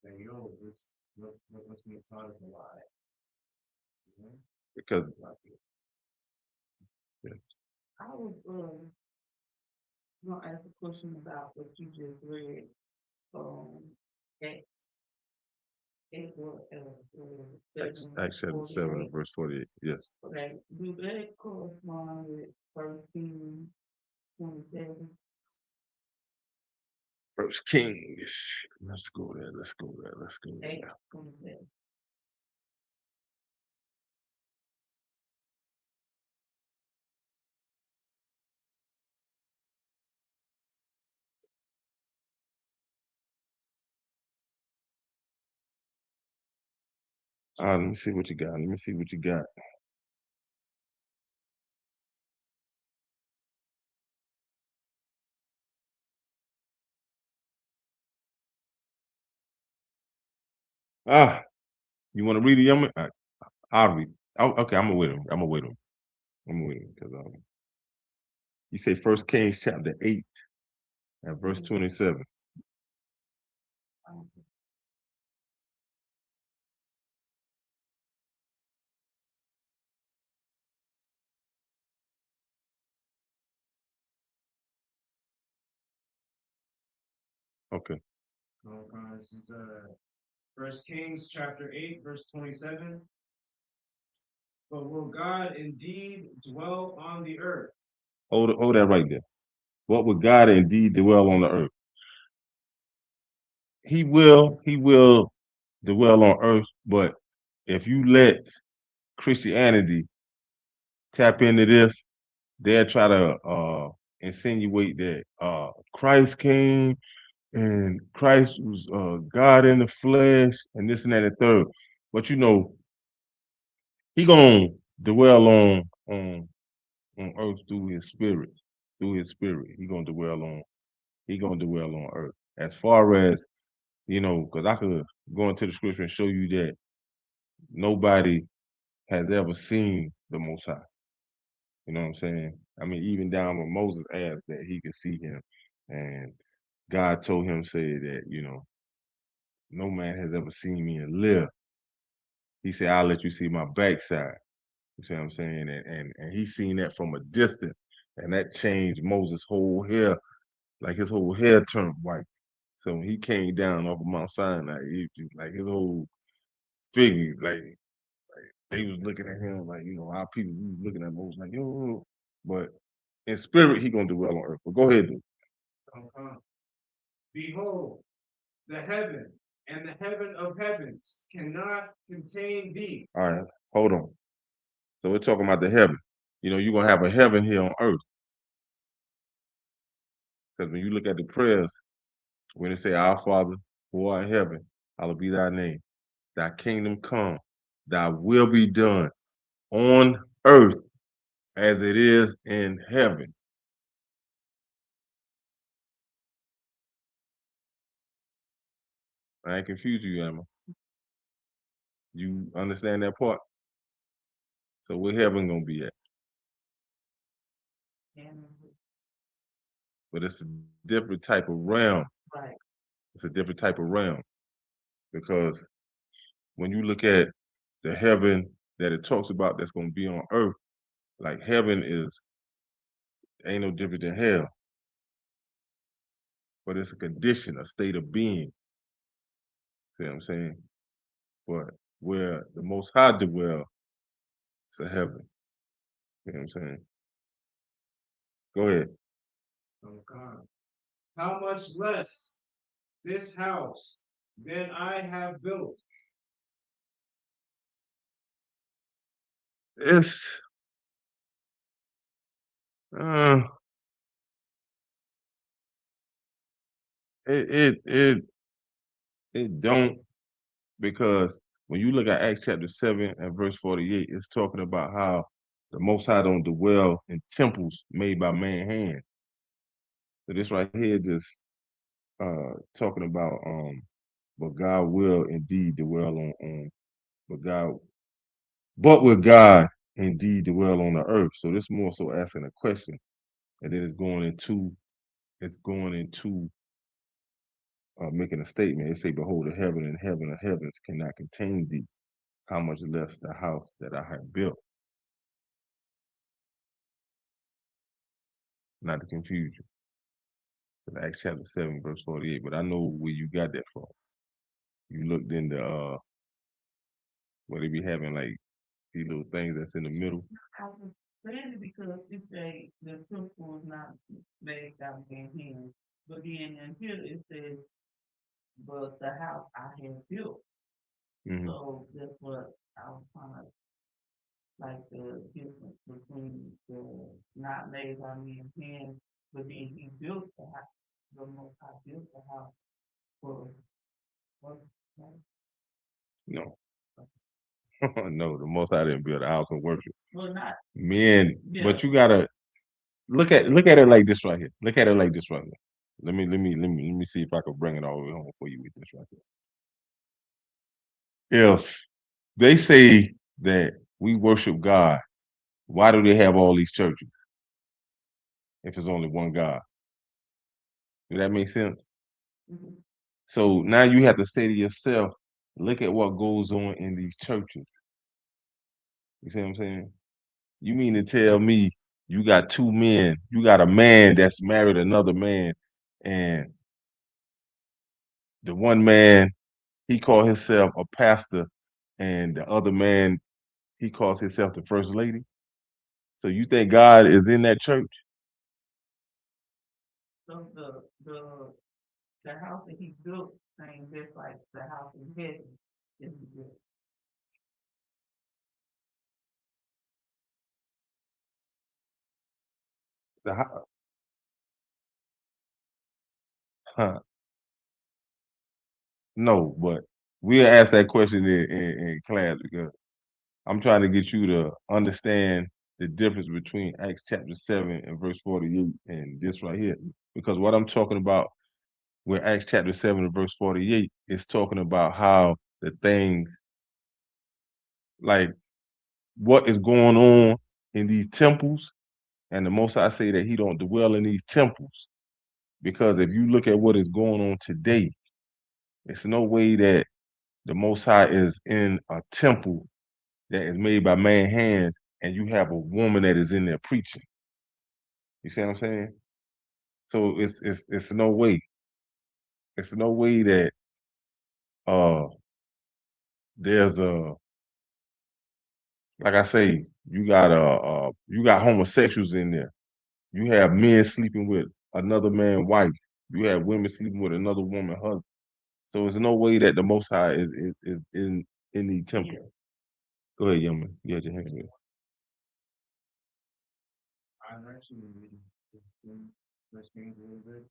that, yo, this what's being taught is a lie. You know? because yes. I was gonna ask a question about what you just read. Acts chapter 7 and verse 48. Yes. Okay, do that correspond with 1 Kings 27? 1 Kings. Let's go there. Let's go there. Let's go there. 8:27. Let me see what you got. Let me see what you got. You want to read it? I'll read. Okay, I'm gonna wait him. I'm gonna wait him. Because you say 1 Kings chapter 8 and verse 27. Okay. This is 1 Kings chapter 8, verse 27. But will God indeed dwell on the earth? Hold that right there. What would God indeed dwell on the earth? He will dwell on earth, but if you let Christianity tap into this, they'll try to insinuate that Christ came and Christ was God in the flesh and this and that and third. But you know, he gonna dwell on earth through his spirit. Through his spirit. He gonna dwell on earth. As far as, you know, because I could go into the scripture and show you that nobody has ever seen the Most High. You know what I'm saying? I mean, even down when Moses asked that he could see him, and God told him, say that, you know, no man has ever seen me and live. He said, I'll let you see my backside. You see what I'm saying? And he seen that from a distance, and that changed Moses' whole hair, like his whole hair turned white. So when he came down off of Mount Sinai, like his whole figure, like they was looking at him like, you know, our people was looking at Moses like, yo, but in spirit, he gonna dwell on earth. But go ahead, dude. Behold, the heaven and the heaven of heavens cannot contain thee. All right, hold on. So we're talking about the heaven. You know, you're gonna have a heaven here on earth. Because when you look at the prayers, when they say, Our Father who art in heaven, hallowed be thy name. Thy kingdom come, thy will be done on earth as it is in heaven. I ain't confused you, Emma. You understand that part? So where heaven gonna be at? But it's a different type of realm. Right. It's a different type of realm. Because when you look at the heaven that it talks about that's gonna be on earth, like heaven ain't no different than hell. But it's a condition, a state of being. See what I'm saying? But where the Most High dwell, it's a heaven. You know what I'm saying? Go ahead. Oh God. How much less this house than I have built? It's uh it don't, because when you look at Acts chapter 7 and verse 48, it's talking about how the Most High don't dwell in temples made by man hand. So this right here just talking about but God will indeed dwell on but God but with God indeed dwell on the earth. So this more so asking a question, and then it's going into making a statement. It say, behold, the heaven and heaven of heavens cannot contain thee. How much less the house that I have built? Not to confuse you. It's Acts chapter 7, verse 48. But I know where you got that from. You looked into where they be having like these little things that's in the middle. I was saying it because it say the temple is not made by man's hands, but then in here it says, but the house I have built. Mhm. So that's what I was trying to, like the difference between the not made by man's hands, but then he built the house, the Most High built the house for what? No. No, the Most High didn't build a house of worship. Well, not. Men, Yeah. but you gotta look at it like this right here. Look at it like this right here. Let me see if I can bring it all the way home for you with this right here. If they say that we worship God, why do they have all these churches if it's only one God? Does that make sense? Mhm. So now you have to say to yourself, look at what goes on in these churches. You see what I'm saying? You mean to tell me you got two men, you got a man that's married another man, and the one man, he called himself a pastor, and the other man, he calls himself the first lady? So you think God is in that church? So the house that he built saying just like the house in heaven is built. The huh? No, but we'll ask that question in class, because I'm trying to get you to understand the difference between Acts chapter 7 and verse 48 and this right here. Because what I'm talking about with Acts chapter 7 and verse 48 is talking about how the things, like what is going on in these temples, and the Most High say that he don't dwell in these temples. Because if you look at what is going on today, it's no way that the Most High is in a temple that is made by man's hands, and you have a woman that is in there preaching. You see what I'm saying? So it's no way. It's no way that uh there's a, like I say, you got homosexuals in there. You have men sleeping with another man's wife. You have women sleeping with another woman's husband. So there's no way that the Most High is in the temple. Yeah. Go ahead, young man. You had your hand up. I'm actually reading this thing a little bit.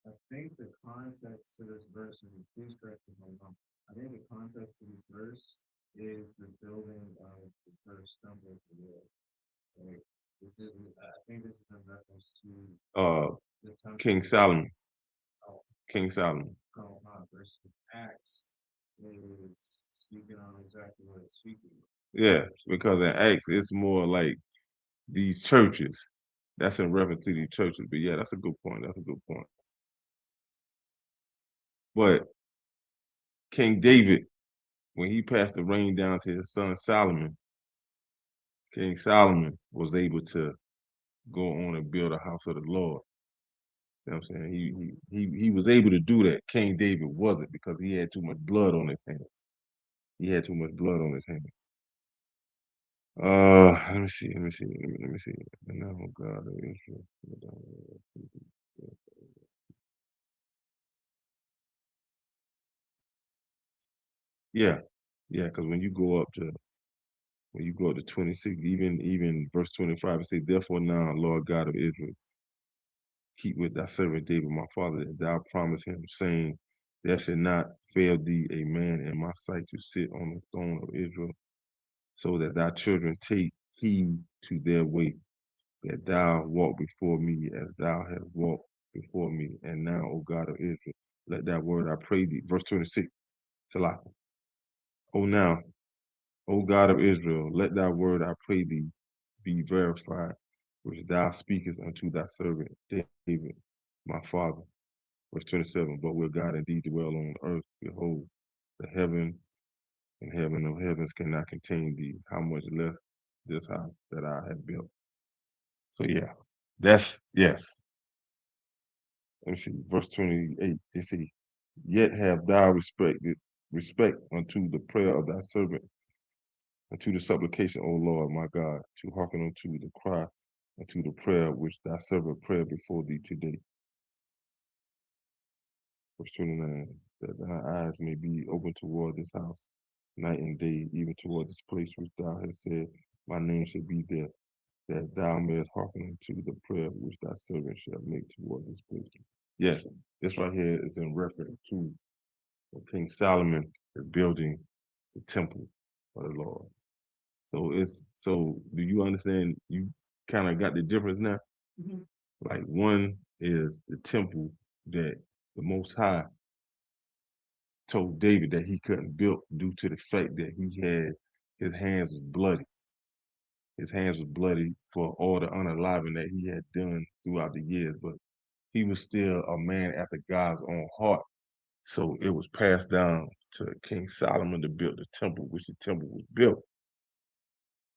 I think the context to this verse, and please correct me if I'm wrong, I think the context to this verse is the building of the first temple of the Lord. Like, this is, I think this is in reference to the temple. King Solomon. Oh, King Solomon. Verse Acts is speaking on exactly what it's speaking. Yeah, because in Acts it's more like these churches. That's in reference to these churches. But yeah, that's a good point. That's a good point. But King David, when he passed the reign down to his son Solomon, King Solomon was able to go on and build a house of the Lord. You know what I'm saying? He was able to do that. King David wasn't, because he had too much blood on his hands. He had too much blood on his hands. Let me see. Let me see. And now, God of Israel. Yeah, yeah. Because when you go up to 26, even verse 25, it say, "Therefore now, Lord God of Israel, keep with thy servant David, my father, that thou promised him, saying, there shall not fail thee a man in my sight to sit on the throne of Israel, so that thy children take heed to their way, that thou walk before me as thou hast walked before me. And now, O God of Israel, let that word I pray thee." Verse 26, Salah. "O now, O God of Israel, let thy word I pray thee be verified, which thou speakest unto thy servant David, my father." Verse 27, "But will God indeed dwell on earth? Behold, the heaven and heaven of heavens cannot contain thee. How much less this house that I have built?" So yeah, that's yes. Let me see, verse 28. You see, "Yet have thou respect unto the prayer of thy servant, unto the supplication, O Lord my God, to hearken unto the cry, unto the prayer which thy servant prayed before thee today." Verse 29, "That thy eyes may be open toward this house night and day, even toward this place which thou hast said, my name shall be there, that thou mayest hearken unto the prayer which thy servant shall make toward this place." Yes, this right here is in reference to King Solomon is building the temple of the Lord. So do you understand? You kind of got the difference now? Mhm. Like one is the temple that the Most High told David that he couldn't build due to the fact that his hands was bloody. His hands was bloody for all the unaliving that he had done throughout the years, but he was still a man after God's own heart. So it was passed down to King Solomon to build the temple, which the temple was built.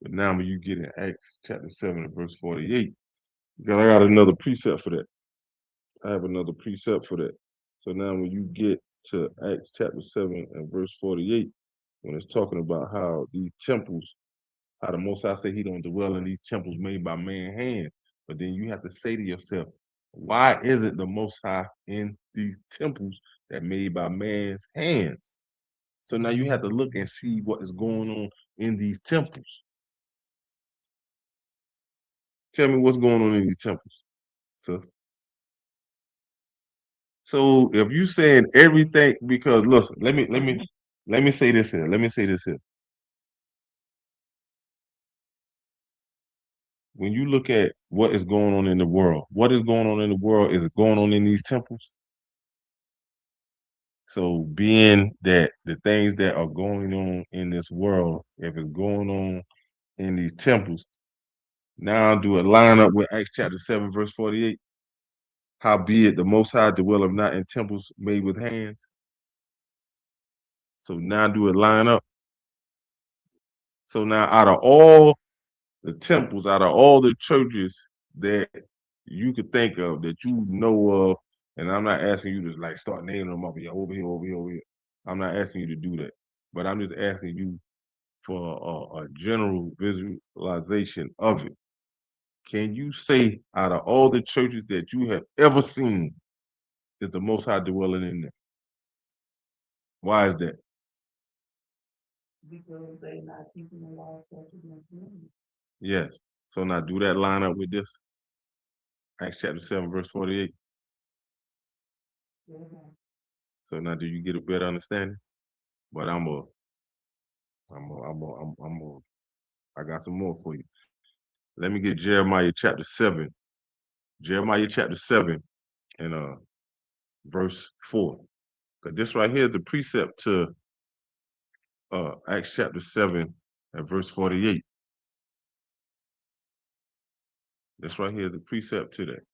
But now when you get in Acts chapter 7 and verse 48, because I got another precept for that. I have another precept for that. So now when you get to Acts chapter 7 and verse 48, when it's talking about how these temples, how the Most High say he don't dwell in these temples made by man's hands. But then you have to say to yourself, why isn't the Most High in these temples that made by man's hands? So now you have to look and see what is going on in these temples. Tell me what's going on in these temples, sis. So if you saying everything, because listen, let me say this here. Let me say this here. When you look at what is going on in the world, what is going on in the world is going on in these temples. So being that the things that are going on in this world, if it's going on in these temples, now do it line up with Acts chapter 7, verse 48. "Howbeit the Most High dwelleth not in temples made with hands." So now do it line up. So now out of all the temples, out of all the churches that you could think of, that you know of, and I'm not asking you to like start naming them up, yeah, over here, over here, over here. I'm not asking you to do that. But I'm just asking you for a general visualization of it. Can you say out of all the churches that you have ever seen, is the Most High dwelling in there? Why is that? Because they not keeping the law, statutes, and commandments. Yes. So now do that line up with this? Acts chapter 7, verse 48. Mhm. So now do you get a better understanding? But I got some more for you. Let me get Jeremiah chapter 7. Jeremiah chapter 7 and verse 4. Because this right here is the precept to Acts chapter 7 and verse 48. This right here is the precept to that.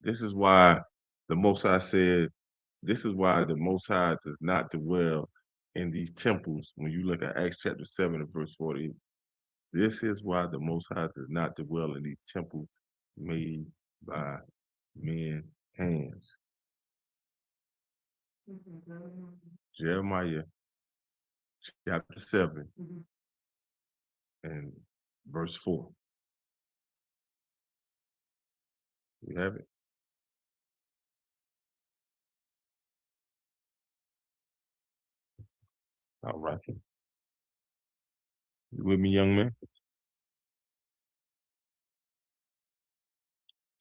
This is why the Most High said, this is why the Most High does not dwell in these temples. When you look at Acts chapter 7 and verse 48, this is why the Most High does not dwell in these temples made by men's hands. Jeremiah chapter 7 and verse 4. You have it? All right. You with me, young man?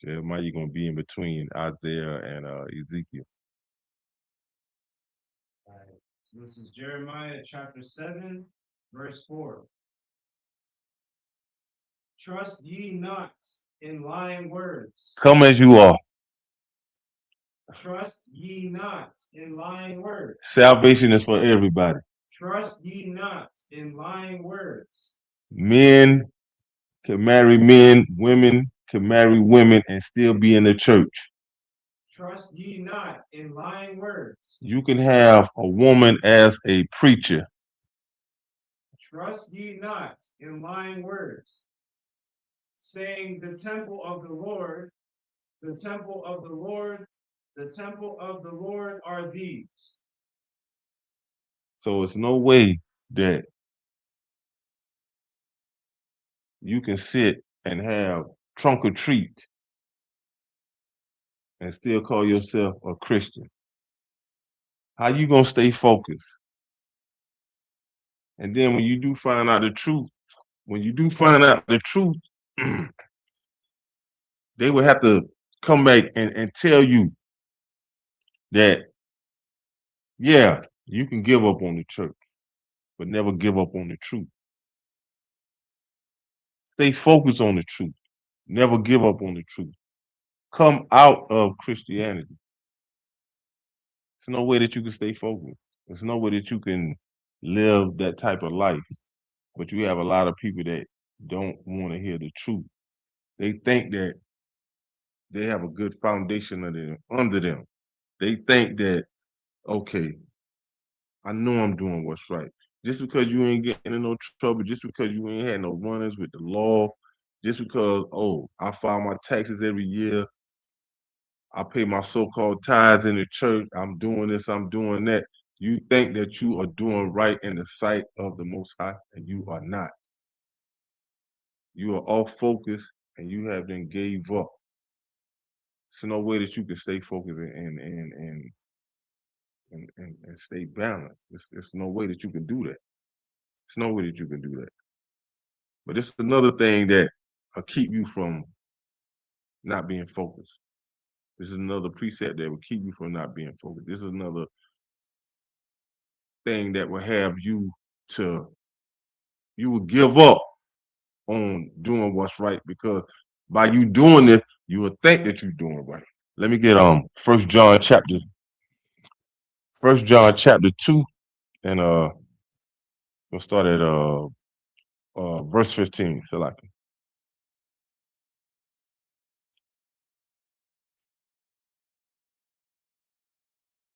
Jeremiah, you're going to be in between Isaiah and Ezekiel. All right. So this is Jeremiah chapter 7, verse 4. Trust ye not in lying words. Come as you are. Trust ye not in lying words. Salvation is for everybody. Trust ye not in lying words. Men can marry men, women can marry women and still be in the church. Trust ye not in lying words. You can have a woman as a preacher. Trust ye not in lying words, saying the temple of the Lord, the temple of the Lord, the temple of the Lord are these. So it's no way that you can sit and have trunk or treat and still call yourself a Christian. How you gonna stay focused? And then when you do find out the truth, they will have to come back and tell you that, yeah, you can give up on the church, but never give up on the truth. Stay focused on the truth. Never give up on the truth. Come out of Christianity. There's no way that you can stay focused. There's no way that you can live that type of life. But you have a lot of people that don't want to hear the truth. They think that they have a good foundation under them. They think that, okay, I know I'm doing what's right. Just because you ain't getting in no trouble, just because you ain't had no run-ins with the law, just because, oh, I file my taxes every year, I pay my so-called tithes in the church, I'm doing this, I'm doing that. You think that you are doing right in the sight of the Most High, and you are not. You are off focus, and you have then gave up. There's no way that you can stay focused and stay balanced. There's no way that you can do that. There's no way that you can do that. But this is another thing that will keep you from not being focused. This is another precept that will keep you from not being focused. This is another thing that will have you will give up on doing what's right, because by you doing this, you will think that you're doing right. Let me get 1 John chapter 2, and we'll start at verse 15.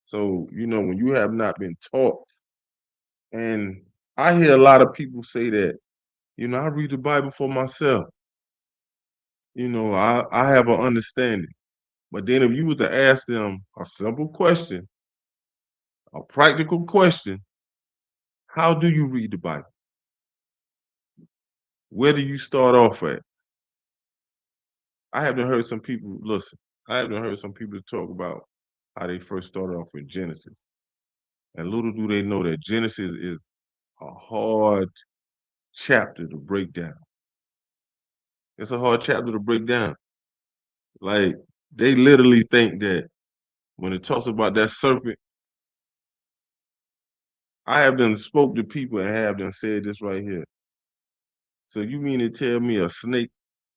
So, when you have not been taught, and I hear a lot of people say that, I read the Bible for myself. I have an understanding. But then if you were to ask them a simple question, a practical question, how do you read the Bible? Where do you start off at? I haven't heard some people talk about how they first started off with Genesis. And little do they know that Genesis is a hard chapter to break down. It's a hard chapter to break down. Like, they literally think that when it talks about that serpent, I have done spoke to people and have done said this right here. So you mean to tell me a snake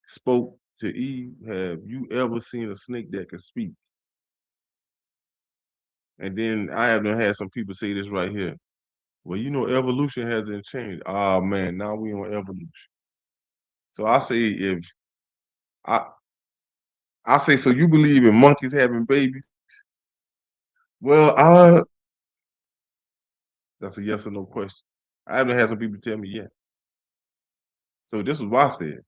spoke to Eve? Have you ever seen a snake that can speak? And then I have done had some people say this right here. Well, evolution hasn't changed. Oh man, now we on evolution. So I say so you believe in monkeys having babies? Well, that's a yes or no question. I haven't had some people tell me yes. So this is what I said.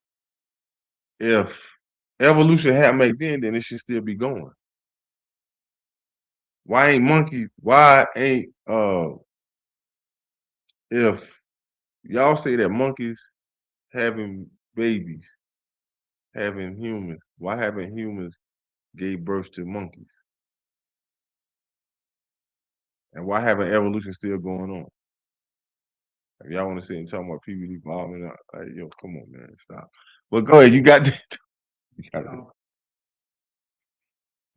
If evolution happened back then it should still be going. Why ain't monkeys? Why ain't if y'all say that monkeys having babies, having humans, why haven't humans gave birth to monkeys? And why haven't evolution still going on? If y'all want to sit and talk about people evolving, like, yo, come on, man, stop. But go ahead, you got that. You got it.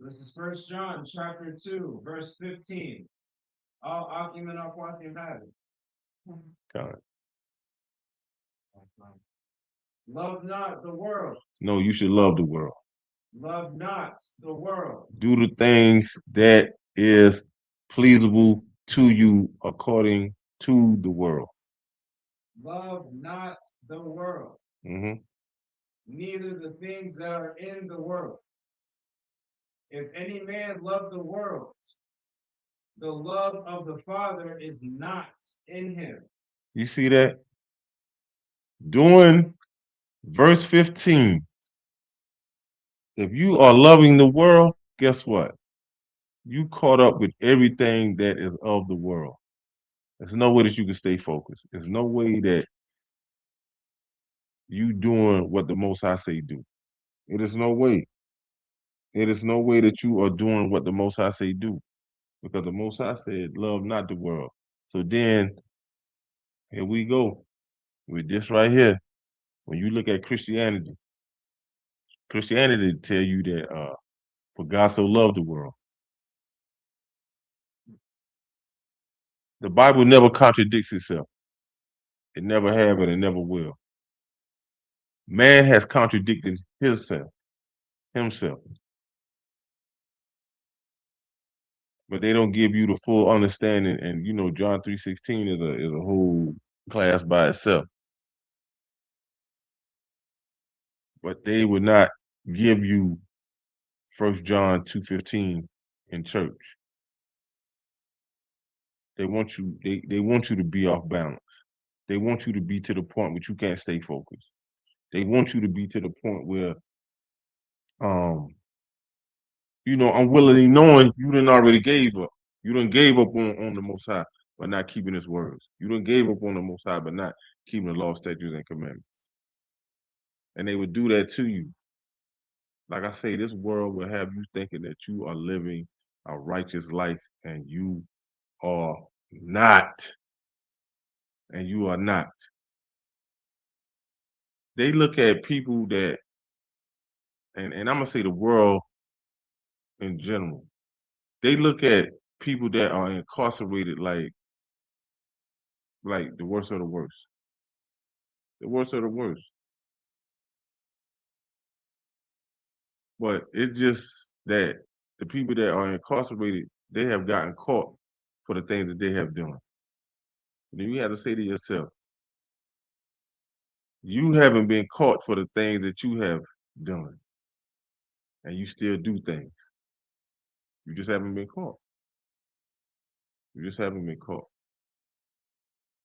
This is 1 John chapter 2, verse 15. All argument of what you have. God. Love not the world. No, you should love the world. Love not the world. Do the things that is pleasable to you according to the world. Love not the world. Mm-hmm. Neither the things that are in the world. If any man love the world, the love of the Father is not in him. You see that? Doing verse 15. If you are loving the world, guess what? You caught up with everything that is of the world. There's no way that you can stay focused. There's no way that you doing what the Most High say do. It is no way. It is no way that you are doing what the Most High say do. Because the Most High said, love not the world. So then, here we go with this right here. When you look at Christianity tell you that for God so loved the world. The Bible never contradicts itself. It never have and it never will. Man has contradicted himself. But they don't give you the full understanding. And you know, John 3:16 is a whole class by itself. But they would not give you 1 John 2:15 in church. They want you, they want you to be off balance. They want you to be to the point where you can't stay focused. They want you to be to the point where you know, unwillingly knowing you done already gave up. You done gave up on the Most High by not keeping his words. You done gave up on the Most High by not keeping the law, statutes, and commandments. And they would do that to you. Like I say, this world will have you thinking that you are living a righteous life, and you are not. And you are not. They look at people that, and I'm going to say the world in general, they look at people that are incarcerated like the worst of the worst. The worst of the worst. But it's just that the people that are incarcerated, they have gotten caught for the things that they have done. And then you have to say to yourself, you haven't been caught for the things that you have done. And you still do things. You just haven't been caught. You just haven't been caught.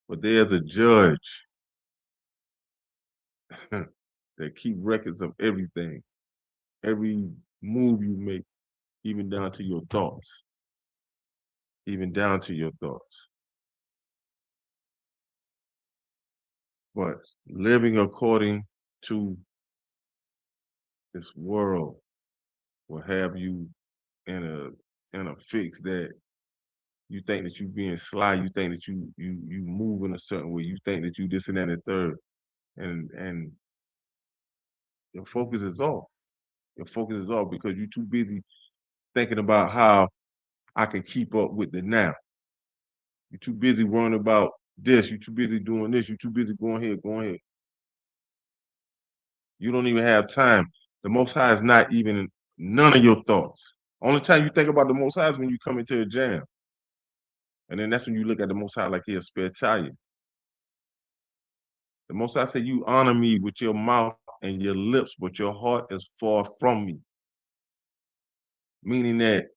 But there's a judge that keep records of everything. Every move you make, even down to your thoughts. Even down to your thoughts. But living according to this world will have you in a fix that you think that you being sly, you think that you move in a certain way, you think that you this and that and the third, and your focus is off. Your focus is off because you're too busy thinking about how I can keep up with the now. You're too busy worrying about this. You're too busy doing this. You're too busy going here, going here. You don't even have time. The Most High is not even in none of your thoughts. Only time you think about the Most High is when you come into a jam. And then that's when you look at the Most High like he a spare tire. The Most High said, you honor me with your mouth and your lips, but your heart is far from me. Meaning that,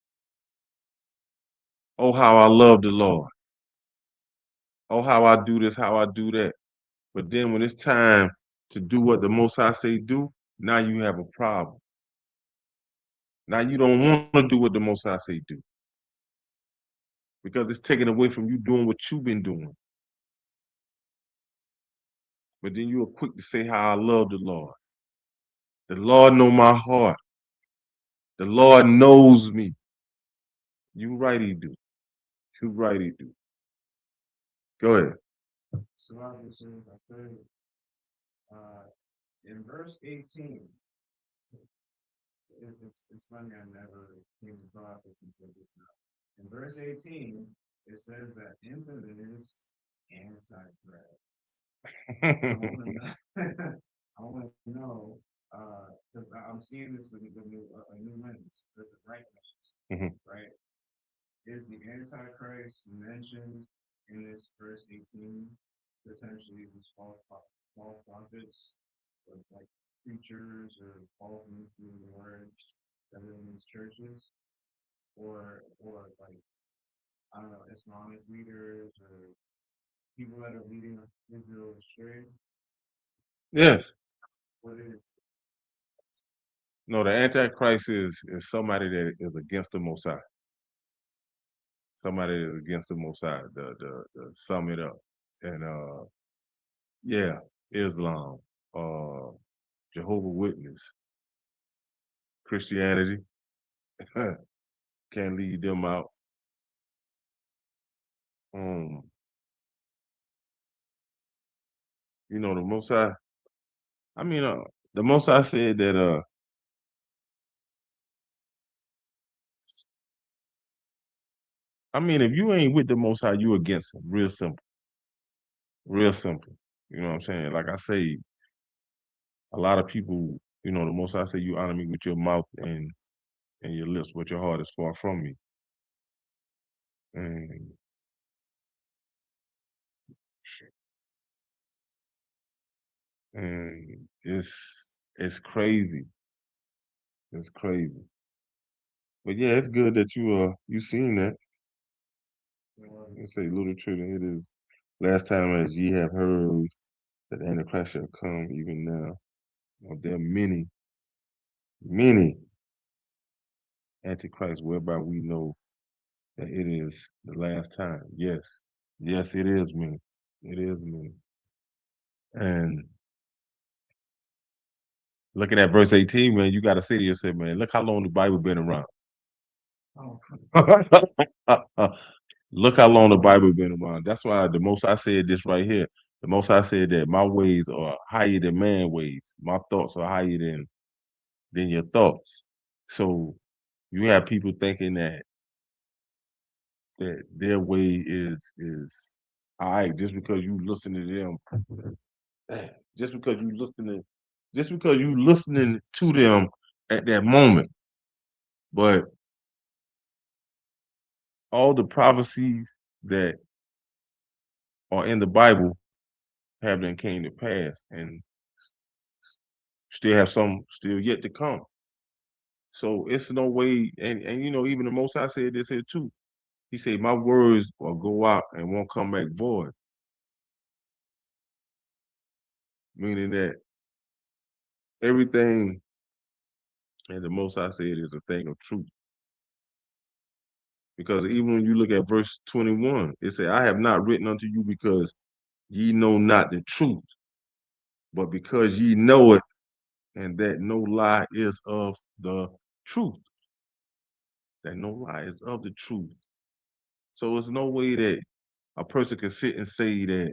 oh, how I love the Lord. Oh, how I do this, how I do that. But then when it's time to do what the Most High say do, now you have a problem. Now you don't want to do what the Most High say do. because it's taken away from you doing what you've been doing. But then you are quick to say how I love the Lord. The Lord know my heart. The Lord knows me. You right, he do. You right, he do. Go ahead. So I was saying, in verse 18, it's funny I never came across this until just now. In verse 18, it says that infinite is antichrist. I want to know, because I'm seeing this with a new lens, with the right lens, right? Is the Antichrist mentioned in this verse 18, potentially these false prophets, or like preachers or false through the words that are in these churches, or like, I don't know, Islamic leaders or people that are leading Israel astray? Yes. What is? No, the Antichrist is somebody that is against the Most High. Somebody that is against the Most High. The sum it up. And yeah, Islam, Jehovah's Witness, Christianity. Can't leave them out. You know, the Most High. I mean, the Most High said that I mean, if you ain't with the Most High, you against him. Real simple. Real simple. You know what I'm saying? Like I say, a lot of people, you know, the Most High say you honor me with your mouth and your lips, but your heart is far from me. And it's crazy. It's crazy. But yeah, it's good that you seen that. It say little children, it is last time as ye have heard that the Antichrist shall come even now. There are many Antichrists whereby we know that it is the last time. Yes. Yes, it is many. It is many. And looking at verse 18, man, you got to say to yourself, man, look how long the Bible been around. Oh. Look how long the Bible been around. That's why the Most High said this right here. The Most High said that my ways are higher than man ways. My thoughts are higher than your thoughts. So you have people thinking that their way is all right just because you listen to them, just because you listening to them at that moment. But all the prophecies that are in the Bible have been came to pass and still have some still yet to come. So it's no way, and you know, even the Most High said this here too. He said, my words will go out and won't come back void. Meaning that everything and the Most High said is a thing of truth. Because even when you look at verse 21, it said, I have not written unto you because ye know not the truth, but because ye know it, and that no lie is of the truth. That no lie is of the truth. So there's no way that a person can sit and say that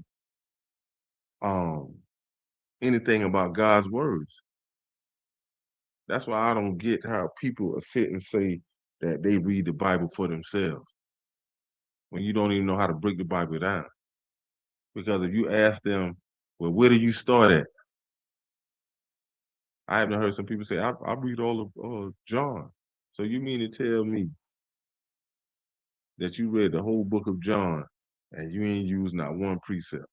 anything about God's words. That's why I don't get how people sit and say that they read the Bible for themselves when you don't even know how to break the Bible down. Because if you ask them, well, where do you start at? I haven't heard some people say, I read all of John. So you mean to tell me that you read the whole book of John and you ain't used not one precept?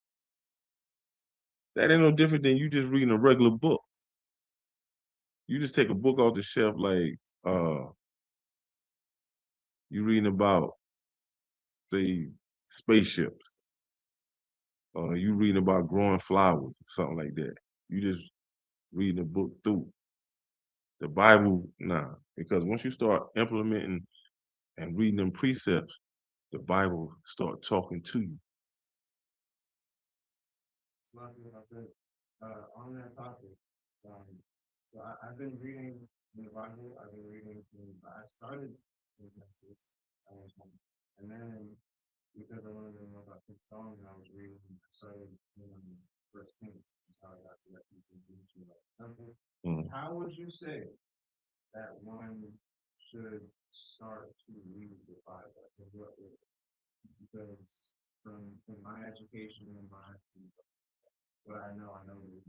That ain't no different than you just reading a regular book. You just take a book off the shelf like you reading about, say, spaceships. Or you reading about growing flowers, something like that. You just reading the book through. The Bible, nah. Because once you start implementing and reading them precepts, the Bible start talking to you. On that topic, so I've been reading in the Bible. I've been reading. I started in Genesis, and then because I wanted to know about the song, I was reading. I started in First Kings. That's how I got to that piece of Temple. How would you say that one should start to read the Bible? Because from my education and what I know is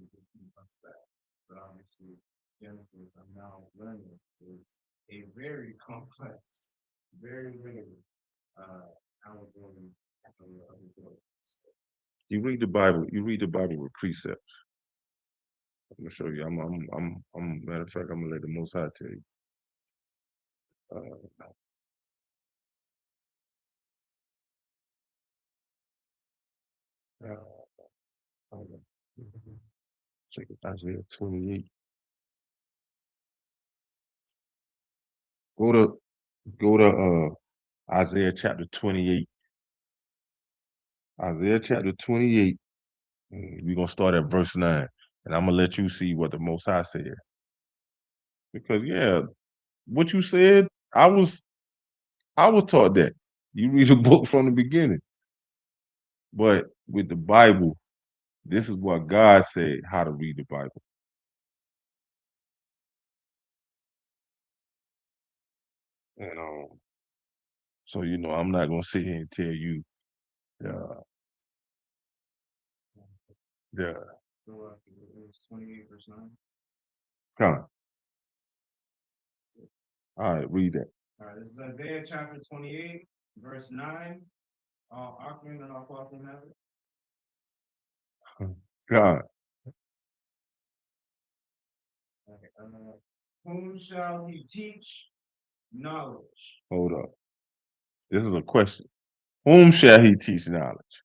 much back. But obviously, Genesis, I'm now learning, is a very complex, very allegory. You read the Bible. You read the Bible with precepts. I'm gonna show you. Matter of fact, I'm gonna let the Most High tell you. Check it, Isaiah 28. Go to Isaiah chapter 28. Isaiah chapter 28. We're gonna start at verse 9. And I'm gonna let you see what the Most High said. Because yeah, what you said, I was taught that. You read a book from the beginning. But with the Bible, this is what God said how to read the Bible. And so I'm not gonna sit here and tell you the So it was 28 verse 9. come. All right, read that. All right, this is Isaiah chapter 28, verse 9. Akim and Al-Qasim have it. God. Okay, whom shall he teach knowledge? Hold up. This is a question. Whom shall he teach knowledge?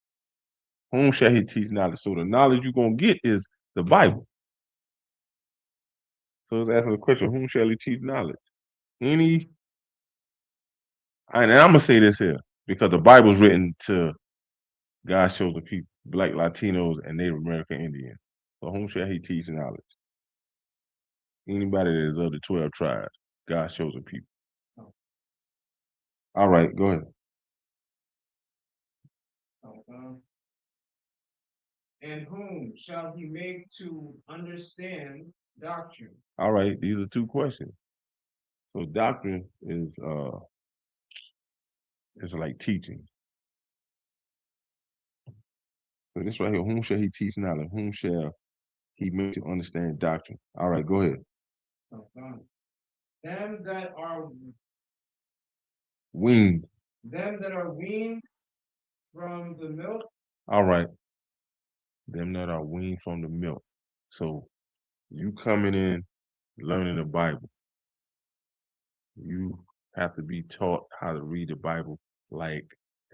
Whom shall he teach knowledge? So the knowledge you're going to get is the Bible. So it's asking the question, whom shall he teach knowledge? And I'm going to say this here, because the Bible's written to God's chosen people, Black, Latinos, and Native American Indians. So whom shall he teach knowledge? Anybody that is of the 12 tribes, God's chosen people. All right, go ahead. And whom shall he make to understand doctrine? All right, these are two questions. So doctrine is like teachings. So this right here, whom shall he teach knowledge? Whom shall he make to understand doctrine? All right, go ahead. Them that are Weaned. Them that are weaned from the milk. All right. Them that are weaned from the milk. So you coming in, learning the Bible. You have to be taught how to read the Bible like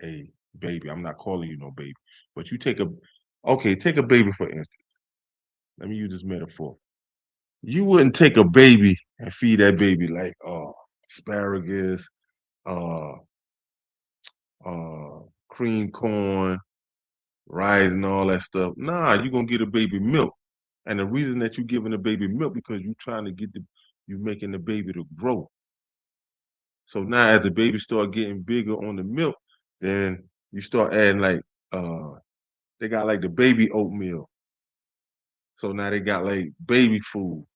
a baby. I'm not calling you no baby, but you take a baby for instance. Let me use this metaphor. You wouldn't take a baby and feed that baby like asparagus, cream corn, rice, and all that stuff. Nah, you're gonna get a baby milk. And the reason that you're giving the baby milk because you're trying to you're making the baby to grow. So now as the baby start getting bigger on the milk, then you start adding like they got like the baby oatmeal. So now they got like baby food.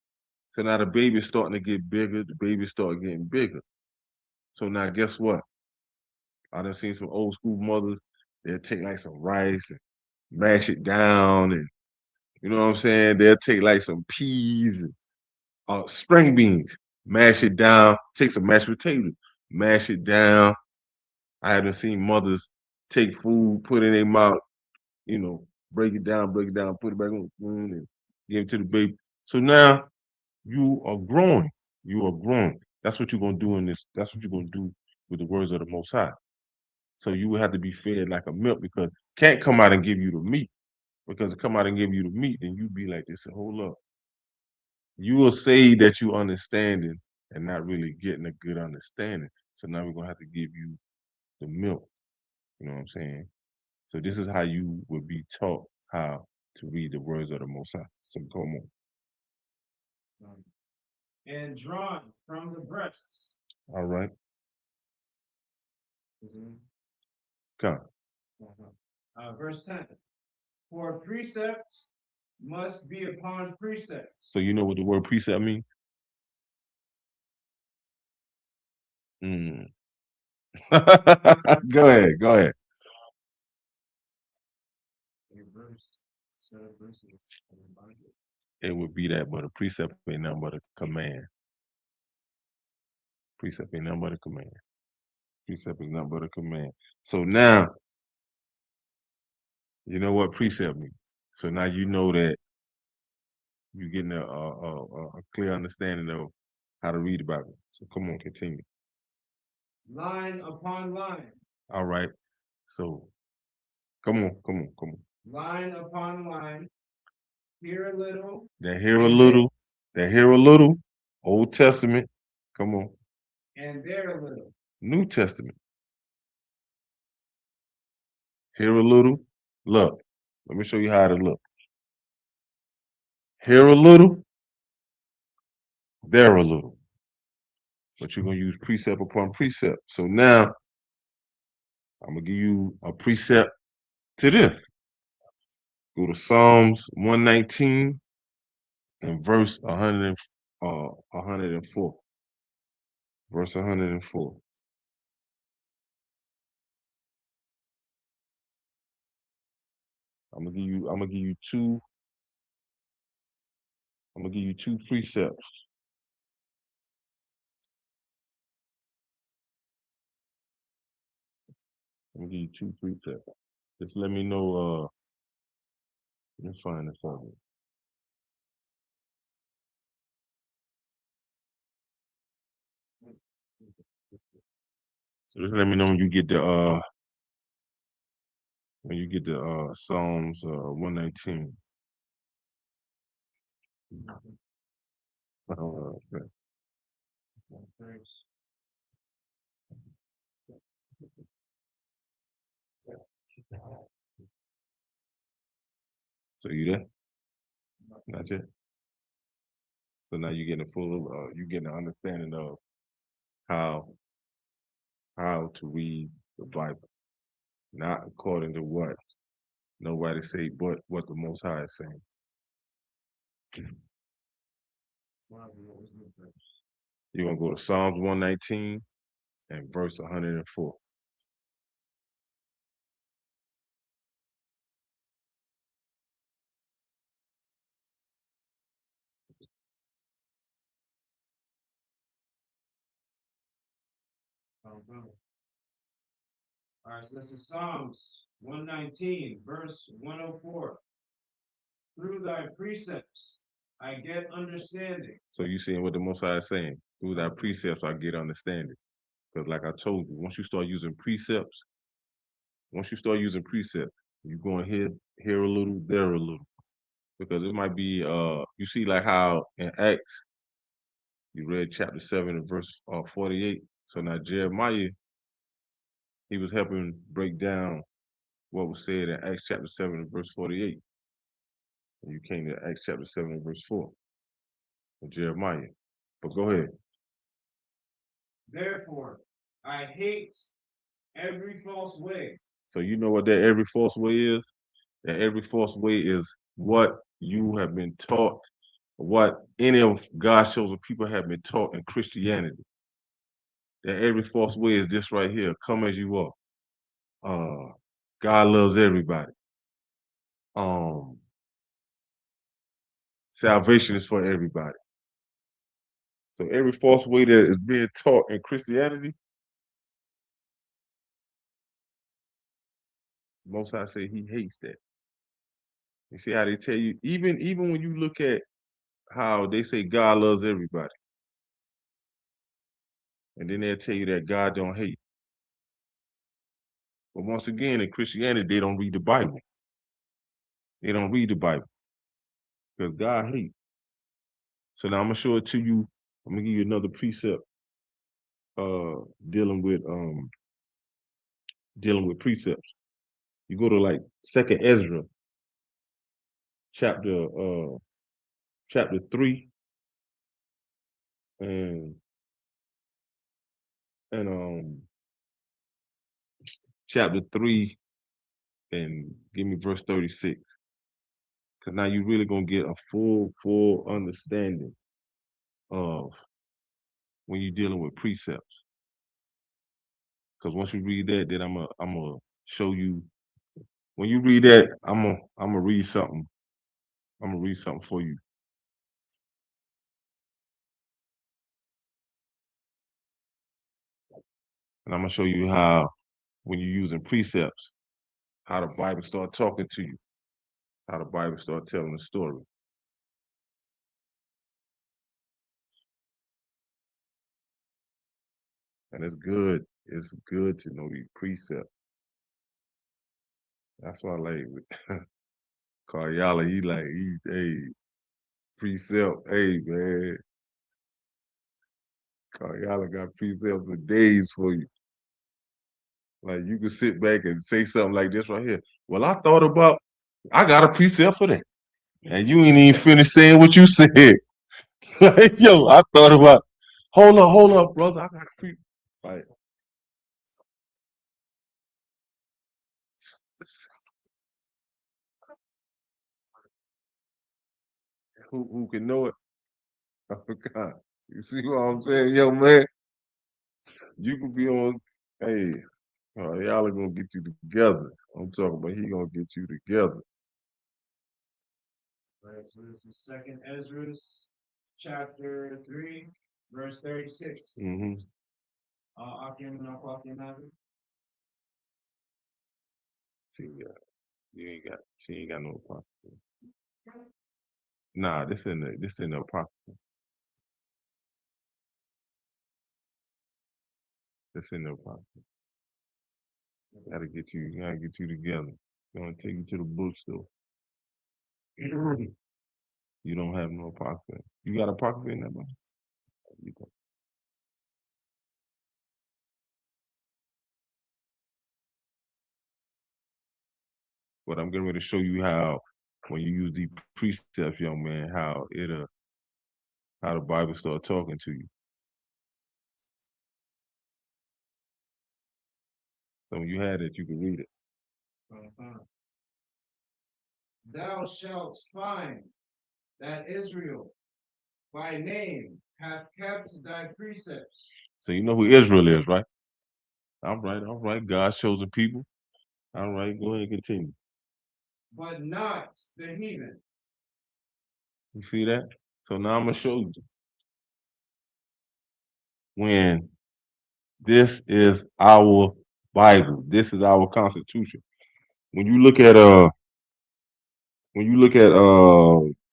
So now the baby's starting to get bigger, the baby start getting bigger. So now guess what? I done seen some old school mothers, they'll take like some rice and mash it down and you know what I'm saying? They'll take like some peas and string beans, mash it down, take some mashed potatoes, mash it down. I haven't seen mothers take food, put it in their mouth, break it down, put it back on the spoon and give it to the baby. So now you are growing. You are growing. That's what you're gonna do that's what you're gonna do with the words of the Most High. So you will have to be fed like a milk because can't come out and give you the meat. Because to come out and give you the meat, then you be like this, hold up. You will say that you understanding and not really getting a good understanding. So now we're gonna have to give you the milk. You know what I'm saying? So this is how you would be taught how to read the words of the Most High. So come on. And drawn from the breasts. All right. Come. Verse 10. For precepts must be upon precepts. So you know what the word precept means? Go ahead. Go ahead. It would be that, but a precept ain't nothing but a command. Precept ain't nothing but a command. Precept is nothing but a command. So now, you know what precept means. So now you know that you're getting a clear understanding of how to read the Bible. So come on, continue. Line upon line. All right. So come on. Line upon line. Here a little. Here a little. Old Testament. Come on. And there a little. New Testament. Here a little. Look. Let me show you how to look. Here a little. There a little. But you're going to use precept upon precept. So now, I'm going to give you a precept to this. Go to Psalms 119 and verse 104. Verse 104. I'm gonna give you two precepts. I'm gonna give you two precepts. Just let me know. Let me find this out. So just let me know when you get the Psalms 119. Okay. So you there? Not yet. So now you're getting you're getting an understanding of how to read the Bible, not according to what nobody say, but what the Most High is saying. You're gonna go to Psalms 119 and verse 104. All right, so this is Psalms 119, verse 104. Through thy precepts I get understanding. So you seeing what the Most High is saying? Through thy precepts I get understanding. Because like I told you, once you start using precepts, you're going here a little, there a little. Because it might be you see like how in Acts you read chapter 7 and verse 48. So now Jeremiah, he was helping break down what was said in Acts chapter 7 and verse 48. And you came to Acts chapter 7 and verse 4 of Jeremiah. But go ahead. Therefore, I hate every false way. So you know what that every false way is? That every false way is what you have been taught, what any of God's chosen people have been taught in Christianity. That every false way is this right here. Come as you are. God loves everybody. Salvation is for everybody. So every false way that is being taught in Christianity, Most High say he hates that. You see how they tell you, even when you look at how they say God loves everybody, and then they'll tell you that God don't hate. But once again, in Christianity, they don't read the Bible. They don't read the Bible because God hates. So now I'm gonna show it to you. I'm gonna give you another precept dealing with dealing with precepts. You go to like 2nd Ezra, chapter 3, and chapter 3, and give me verse 36. Because now you're really gonna get a full understanding of when you're dealing with precepts. Because once you read that, then I'm gonna show you. When you read that, I'm gonna read something. I'm gonna read something for you. And I'm gonna show you how, when you're using precepts, how the Bible start talking to you, how the Bible start telling the story. And it's good. It's good to know these precepts. That's why I like Karyala, hey, precept, hey man. Karyala got precepts for days for you. Like you can sit back and say something like this right here. Well, I got a precept for that. And you ain't even finished saying what you said. Like, yo, I thought about, hold up, brother. I got a precept. Like, who can know it? Oh God. You see what I'm saying? Yo, man, you can be on, hey, y'all are gonna get you together. I'm talking about he gonna get you together. Right, so this is 2nd Ezra, chapter 3, verse 36. Mm-hmm. She ain't got no apocrypha. Nah, this in the apocrypha. This in the apocrypha. Gotta get you together. Gonna take you to the bookstore. You don't have no apocrypha. You got apocrypha in that book? But I'm getting ready to show you how, when you use these precepts, young man, how the Bible start talking to you. So when you had it, you can read it. Thou shalt find that Israel by name hath kept thy precepts. So you know who Israel is, right? All right. God's chosen people. All right, go ahead and continue. But not the heathen. You see that? So now I'm gonna show you. When this is our Bible, this is our Constitution. When you look at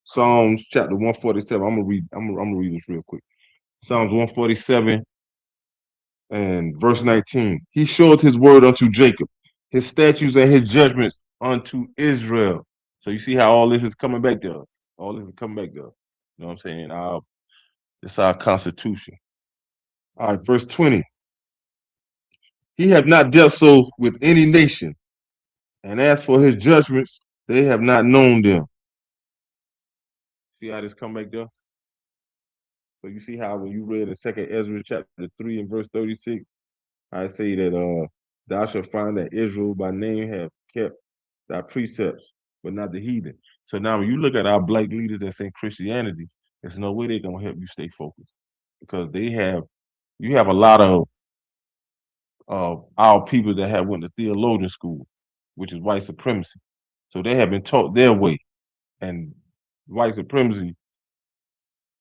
Psalms chapter 147, I'm gonna read this real quick. Psalms 147 and verse 19. He showed his word unto Jacob, his statutes and his judgments unto Israel. So you see how all this is coming back to us. All this is coming back to us. You know what I'm saying? It's our Constitution. All right, verse 20. He have not dealt so with any nation, and as for his judgments, they have not known them. See how this come back to us? So you see how when you read in 2nd Ezra chapter 3 and verse 36, I say that thou shalt find that Israel by name have kept thy precepts, but not the heathen. So now when you look at our black leaders that's in Christianity, there's no way they're gonna help you stay focused. Because you have a lot of our people that have went to theologian school, which is white supremacy. So they have been taught their way. And white supremacy,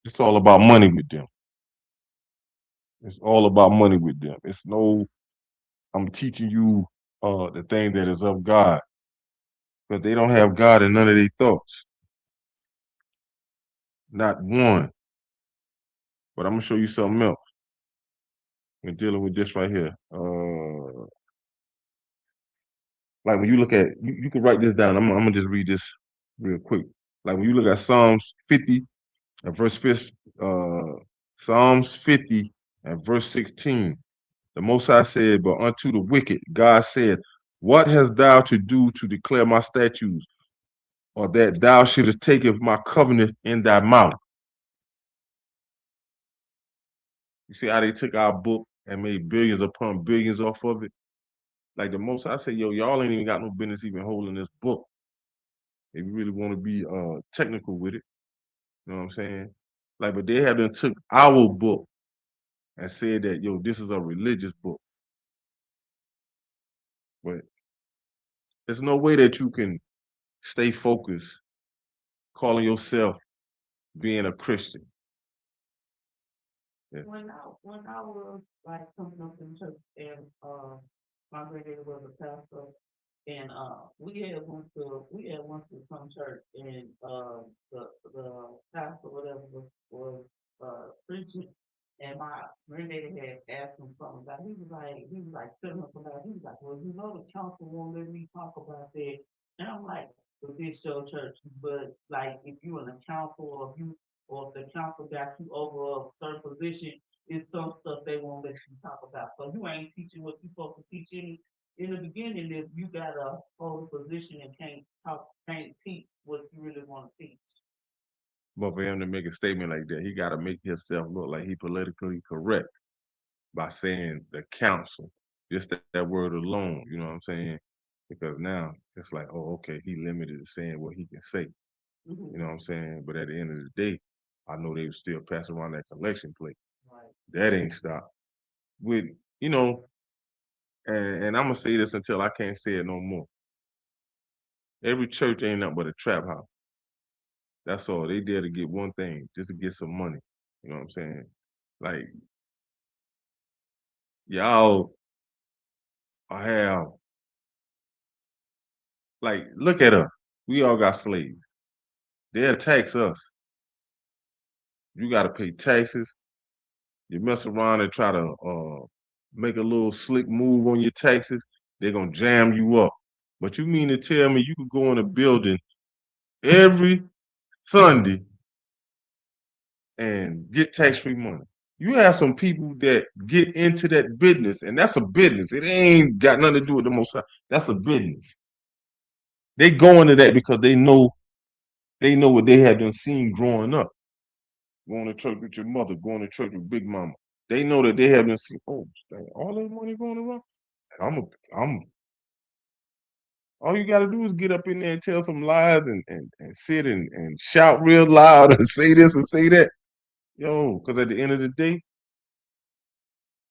it's all about money with them. It's all about money with them. It's no, I'm teaching you the thing that is of God. But they don't have God in none of their thoughts. Not one. But I'm gonna show you something else. We're dealing with this right here. Like when you look at, you can write this down. I'm gonna just read this real quick. Like when you look at Psalms 50 and verse 5, Psalms 50 and verse 16. The Most High said, but unto the wicked, God said, what hast thou to do to declare my statutes, or that thou shouldest take my covenant in thy mouth? You see how they took our book and made billions upon billions off of it? Like the Most High said, yo, y'all ain't even got no business even holding this book. If you really want to be technical with it, you know what I'm saying? Like, but they have been took our book and said that, yo, this is a religious book. But there's no way that you can stay focused calling yourself being a Christian. Yes. When I was like coming up in church and my granddaddy was a pastor and we had went to some church and the pastor whatever was preaching and my granddaddy had asked him something about he was like telling him about he was like, well, you know the council won't let me talk about that. And I'm like, but this your church, but like if you in the council or if the council got you over a certain position, it's some stuff they won't let you talk about. So you ain't teaching what you supposed to teach in the beginning. If you got a hold a position and can't teach what you really want to teach. But for him to make a statement like that, he got to make himself look like he politically correct by saying the council. Just that word alone, you know what I'm saying? Because now it's like, oh, okay, he limited to saying what he can say. Mm-hmm. You know what I'm saying? But at the end of the day, I know they would still pass around that collection plate. Right. That ain't stopped. With, you know, and I'm gonna say this until I can't say it no more. Every church ain't nothing but a trap house. That's all. They there to get one thing, just to get some money. You know what I'm saying? Like, y'all have, like, look at us. We all got slaves. They'll tax us. You got to pay taxes. You mess around and try to make a little slick move on your taxes, they're going to jam you up. But you mean to tell me you could go in a building every Sunday and get tax-free money? You have some people that get into that business, and that's a business. It ain't got nothing to do with the Most High. That's a business. They go into that because they know what they have done seen growing up. Going to church with your mother, going to church with Big Mama. They know that they have been seen, oh, dang, all that money going around. And all you gotta do is get up in there and tell some lies and sit and shout real loud and say this and say that. Yo, because at the end of the day,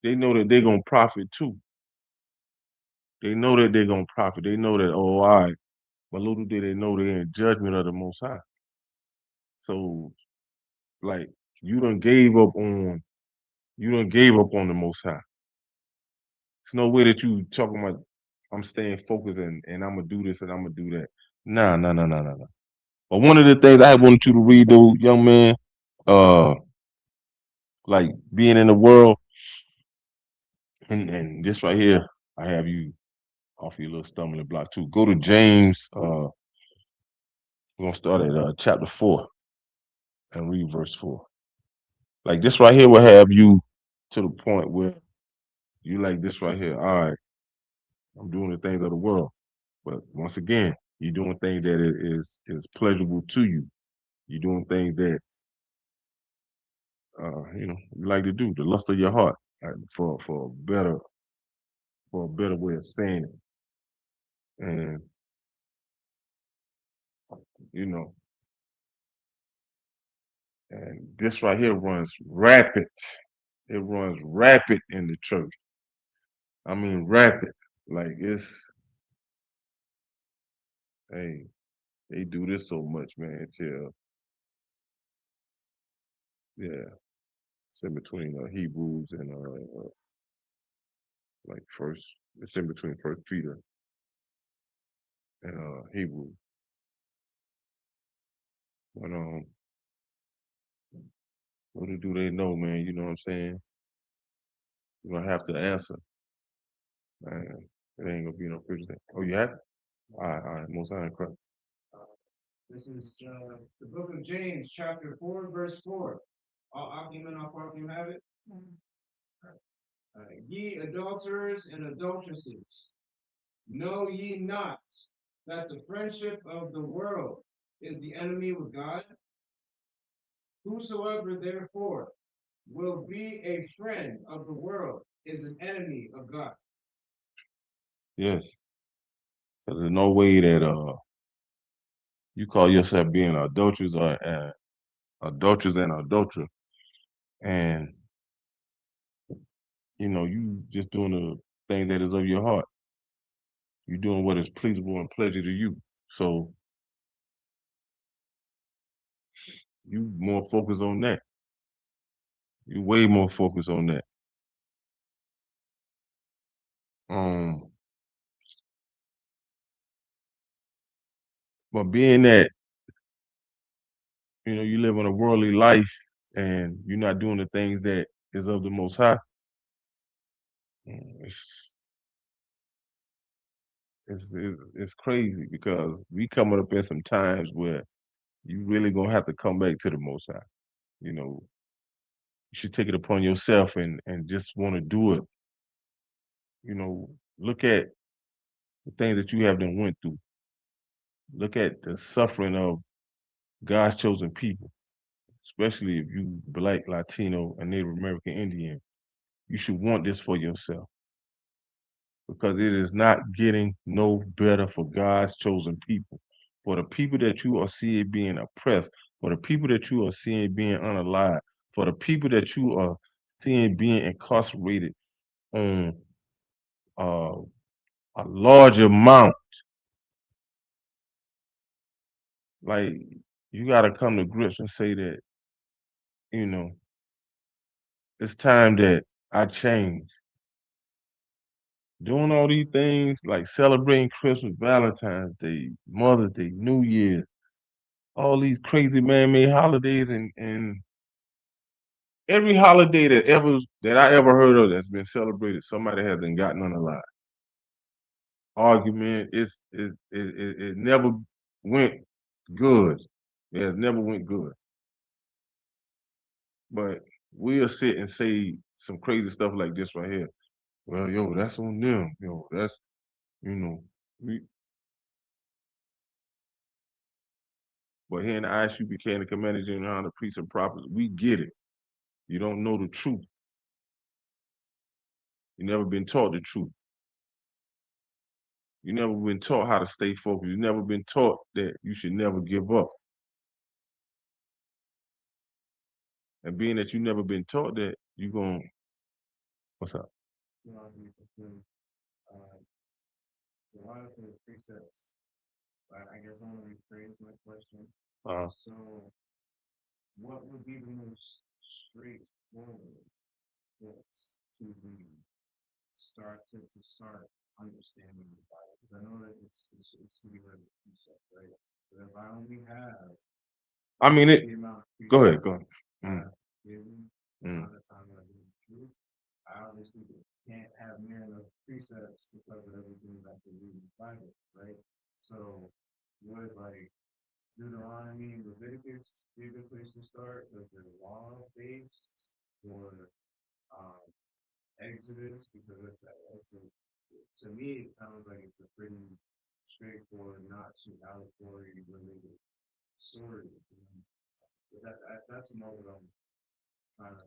they know that they're gonna profit too. They know that they're gonna profit. They know that, oh, all right. But little do they know they're in judgment of the Most High. So, like, you done gave up on the Most High. There's no way that you talking about, I'm staying focused and I'm gonna do this and I'm gonna do that. Nah. But one of the things I wanted you to read, though, young man, like being in the world, and this right here, I have you off your little stumbling block too. Go to James. We're gonna start at chapter 4 and read verse 4. Like this right here will have you to the point where you like this right here. All right, I'm doing the things of the world, but once again, you're doing things that is pleasurable to you. You're doing things that you like to do, the lust of your heart, for a better way of saying it. And you know, and this right here runs rapid. It runs rapid in the church. I mean, rapid. Like hey, they do this so much, man. Till yeah, it's in between Hebrews and like first. It's in between First Peter and Hebrews. But little do they know, man. You know what I'm saying? You're gonna have to answer, man. It ain't gonna be no pretty thing. Oh, you have it? All right. Most High in Christ. This is the book of James, chapter 4, verse 4. All argument off, you have it? Ye adulterers and adulteresses, know ye not that the friendship of the world is the enemy with God? Whosoever therefore will be a friend of the world is an enemy of God. Yes. So there's no way that you call yourself being an adulteress or adulteress and adulterer, and you just doing the thing that is of your heart. You're doing what is pleasurable and pleasure to you. So you more focused on that. You way more focused on that. But being that you live in a worldly life and you're not doing the things that is of the Most High, it's it's crazy because we coming up in some times where you really gonna have to come back to the Most High. You should take it upon yourself and just want to do it. Look at the things that you have done went through. Look at the suffering of God's chosen people, especially if you Black, Latino, and Native American Indian. You should want this for yourself because it is not getting no better for God's chosen people. For the people that you are seeing being oppressed, for the people that you are seeing being unalive, for the people that you are seeing being incarcerated on a large amount, like you got to come to grips and say that, you know, it's time that I change. Doing all these things like celebrating Christmas, Valentine's Day, Mother's Day, New Year's, all these crazy man-made holidays, and every holiday that I ever heard of that's been celebrated, somebody hasn't gotten unalive. Argument, it never went good. It has never went good. But we'll sit and say some crazy stuff like this right here. Well, yo, that's on them. Yo, that's we. But here in the ISUPK, the Commanders in the priests and prophets, we get it. You don't know the truth. You never been taught the truth. You never been taught how to stay focused. You never been taught that you should never give up. And being that you never been taught that, you going, what's up? A lot of the precepts, but I guess I want to rephrase my question. So, what would be the most straightforward books to read, start understanding the Bible? Because I know that it's to be read with precepts, right? But if I only have I mean it. the amount of Go ahead. given, the amount of time that I read through, I obviously can't have near enough precepts to cover everything that I can read in the Bible, right? So, would like Deuteronomy and Leviticus be a good place to start? Like the law based, or Exodus, because to me it sounds like it's a pretty straightforward, not too allegory related story. But that's more what I'm trying to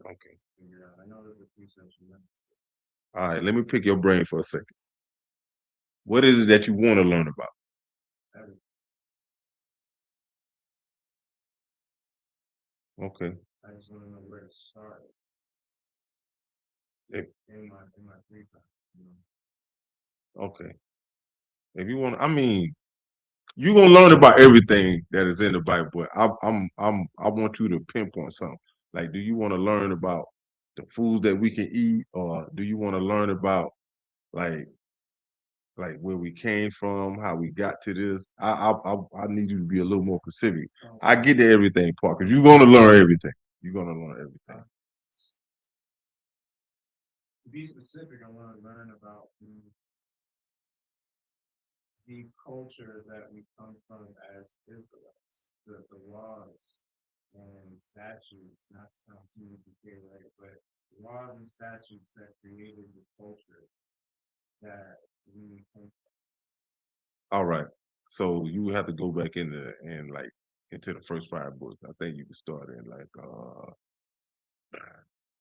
figure out. I know that the precepts are meant. All right, let me pick your brain for a second. What is it that you want to learn about? Okay. I just want to know where to start. If, in my free time. okay. If you want, I mean, you're gonna learn about everything that is in the Bible, but I want you to pinpoint something. Like, do you want to learn about the food that we can eat, or do you want to learn about like where we came from, how we got to this? I need you to be a little more specific. I get to everything part because you're gonna learn everything. You're gonna learn everything. To be specific, I want to learn about the culture that we come from as Israelites, the laws and statutes, not to sound too complicated, right? But laws and statutes that created the culture that we think. All right. So you have to go back into and like into the first 5 books. I think you can start in like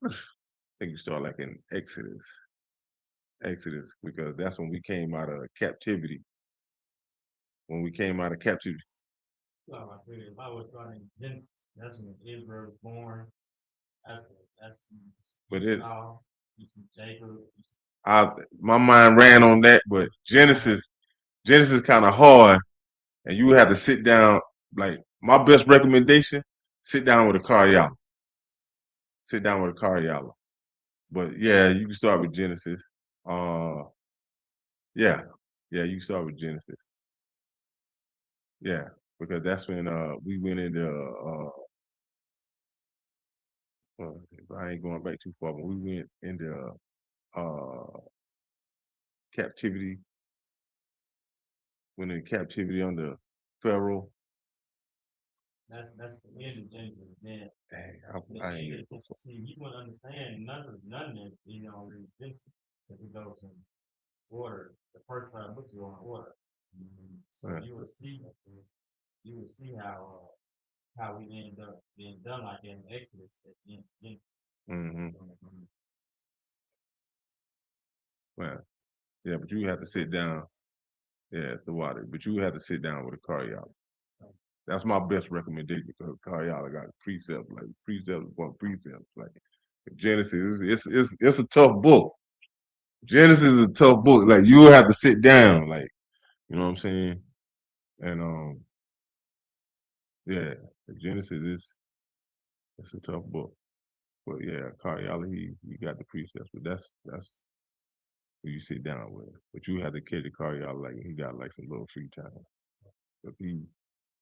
I think you start like in Exodus. Exodus, because that's when we came out of captivity. When we came out of captivity. Well, I figured if I was starting Genesis, that's when Israel was born. That's But it Esau, you see Jacob. my mind ran on that, but Genesis kind of hard, and you have to sit down. Like my best recommendation, sit down with a Karyala. Sit down with a Karyala. But yeah, you can start with Genesis. Yeah, you can start with Genesis. Yeah, because that's when we went into well, I ain't going back too far, but we went into captivity. Went into captivity under Pharaoh. That's the end of Genesis. Then dang, I ain't even go for. See, you wouldn't understand none of it, in Genesis, if it goes in order. The first 5 books go in order. So Right. you will see how we end up being done like in Exodus at the end of Genesis. Mm-hmm. Right. Yeah, but you have to sit down. Yeah, the water. But you have to sit down with a Karyala. That's my best recommendation because Karyala got precepts upon precepts. Like Genesis, it's a tough book. Genesis is a tough book. Like you will have to sit down. Like you know what I'm saying. And yeah, Genesis is it's a tough book. But yeah, Karyala, he got the precepts. But that's who you sit down with. But you have to carry the Karyala like he got like some little free time. But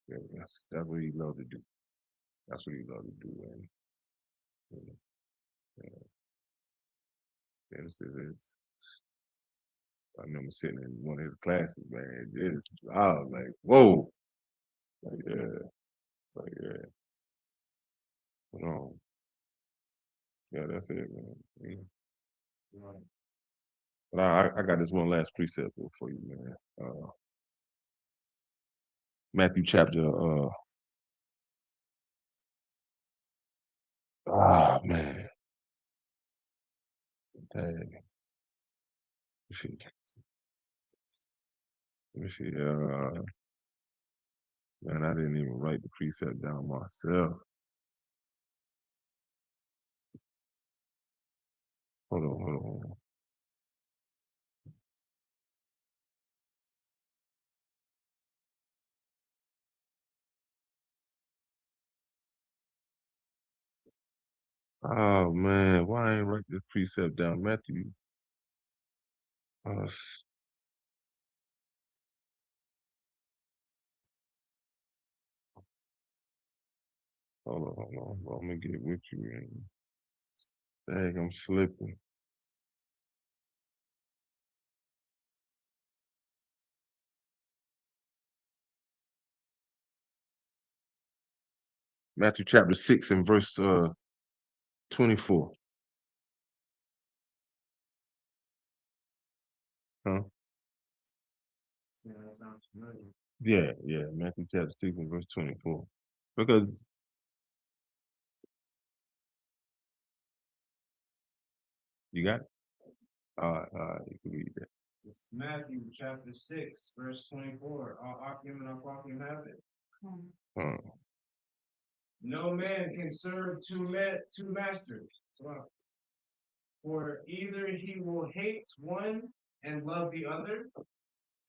that's what he loved to do. That's what he loved to do. And Genesis is. I remember sitting in one of his classes, man. I was like, whoa. Like, yeah. Yeah, that's it, man. Yeah. But I got this one last precept for you, man. Matthew chapter man. Dang. Let me see. Man, I didn't even write the precept down myself. Hold on. Oh man, why I ain't write this precept down, Matthew? Hold on. I'm gonna get with you, man. Dang, I'm slipping. Matthew chapter 6 and verse 24. Huh? See, that sounds familiar. Yeah. Matthew chapter 6 and verse 24. Because you got it? All right, you can read that. It's Matthew chapter 6, verse 24. All Akim and Al-Qakim have it. No man can serve two masters. Wow. For either he will hate one and love the other,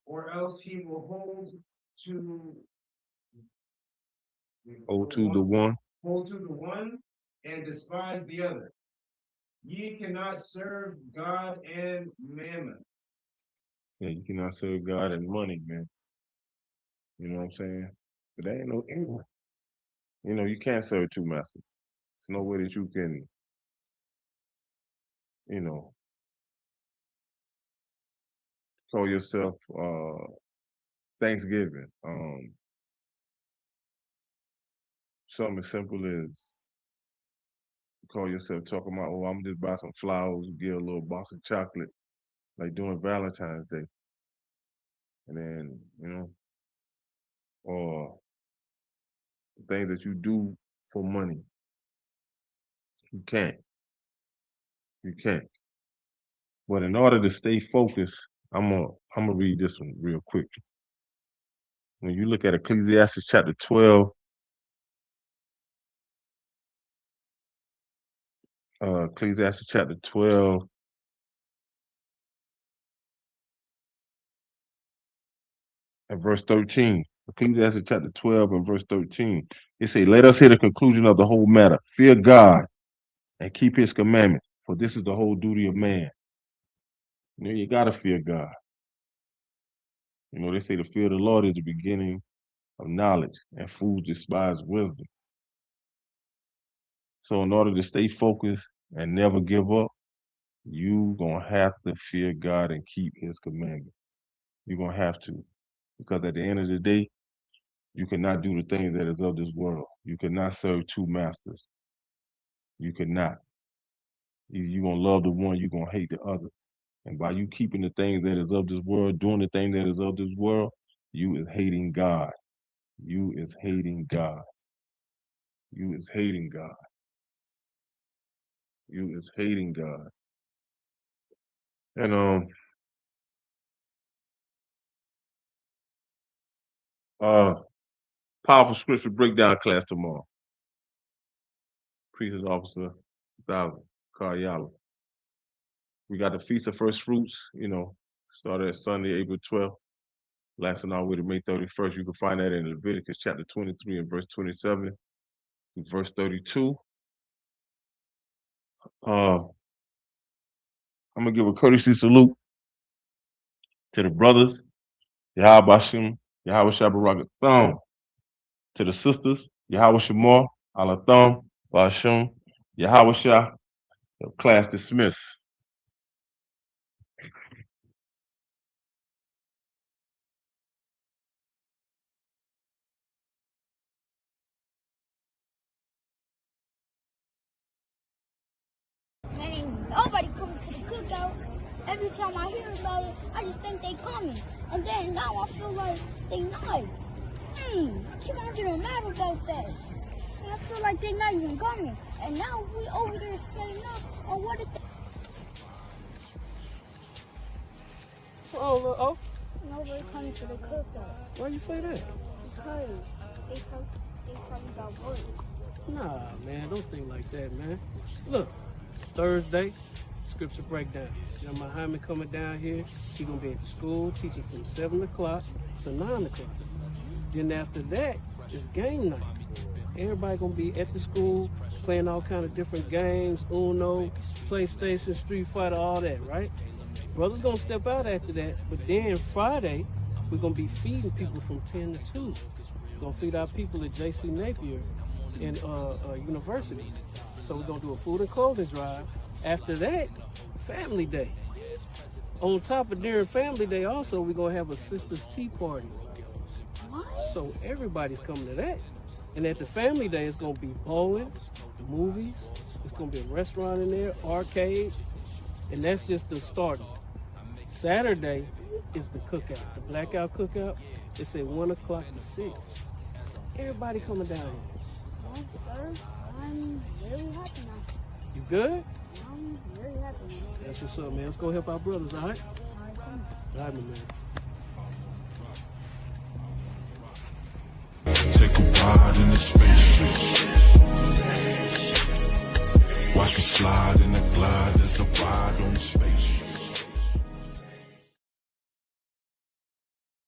or else he will hold to the one and despise the other. Ye cannot serve God and mammon. Yeah, you cannot serve God and money, man. You know what I'm saying? But that ain't no England. You know, you can't serve 2 masters. There's no way that you can, call yourself Thanksgiving. Something as simple as call yourself talking about, oh, I'm just buy some flowers, get a little box of chocolate, like doing Valentine's Day. And then, you know, or things that you do for money. You can't. You can't. But in order to stay focused, I'm gonna read this one real quick. When you look at Ecclesiastes chapter 12, Ecclesiastes chapter 12, and verse 13. Ecclesiastes chapter 12 and verse 13. It say, let us hear the conclusion of the whole matter. Fear God and keep his commandments, for this is the whole duty of man. You know, you gotta fear God. You know, they say the fear of the Lord is the beginning of knowledge, and fools despise wisdom. So in order to stay focused and never give up, you gonna have to fear God and keep his commandments. You're gonna have to. Because at the end of the day, you cannot do the things that is of this world. You cannot serve two masters. You cannot. You're gonna love the one, you're gonna hate the other. And by you keeping the things that is of this world, doing the thing that is of this world, you is hating God. You is hating God. You is hating God. You is hating God. And powerful scripture breakdown class tomorrow. Priest Officer 1000, Karyala. We got the Feast of First Fruits, you know, started Sunday, April 12th, lasting all the way to May 31st. You can find that in Leviticus chapter 23 and verse 27 to verse 32. I'm gonna give a courtesy salute to the brothers, Yahweh Bashem, Yahweh Shabbarak Thumb, to the sisters, Yahweh Shamar, Allah Thumb, Bashem, Yahweh Shah, class dismissed. Man, ain't nobody coming to the cookout. Every time I hear about it, I just think they coming. And then now I feel like they not. I keep on getting mad about that. And I feel like they not even coming. And now we over there setting up on what it. Oh, Nobody coming to the cookout. why you say that? Because they talking about work. Nah, man, don't think like that, man. Look, Thursday, scripture breakdown. Jeremiah Hyman coming down here. He gonna be at the school teaching from 7 o'clock to 9 o'clock. Then after that, it's game night. Everybody gonna be at the school playing all kind of different games, Uno, PlayStation, Street Fighter, all that, right? Brothers gonna step out after that, but then Friday, we're gonna be feeding people from 10 to 2. We're gonna feed our people at JC Napier in university. So we're gonna do a food and clothing drive. After that, family day. On top of during family day also, we're gonna have a sisters tea party. What? So everybody's coming to that. And at the family day, it's gonna be bowling, movies, it's gonna be a restaurant in there, arcade, and that's just the start. Saturday is the cookout, the blackout cookout. It's at 1 o'clock to 6. Everybody coming down here. Well, sir, I'm very happy now. You good? I'm very happy now. That's what's up, man. Let's go help our brothers, all right? All right, my man. Take a ride in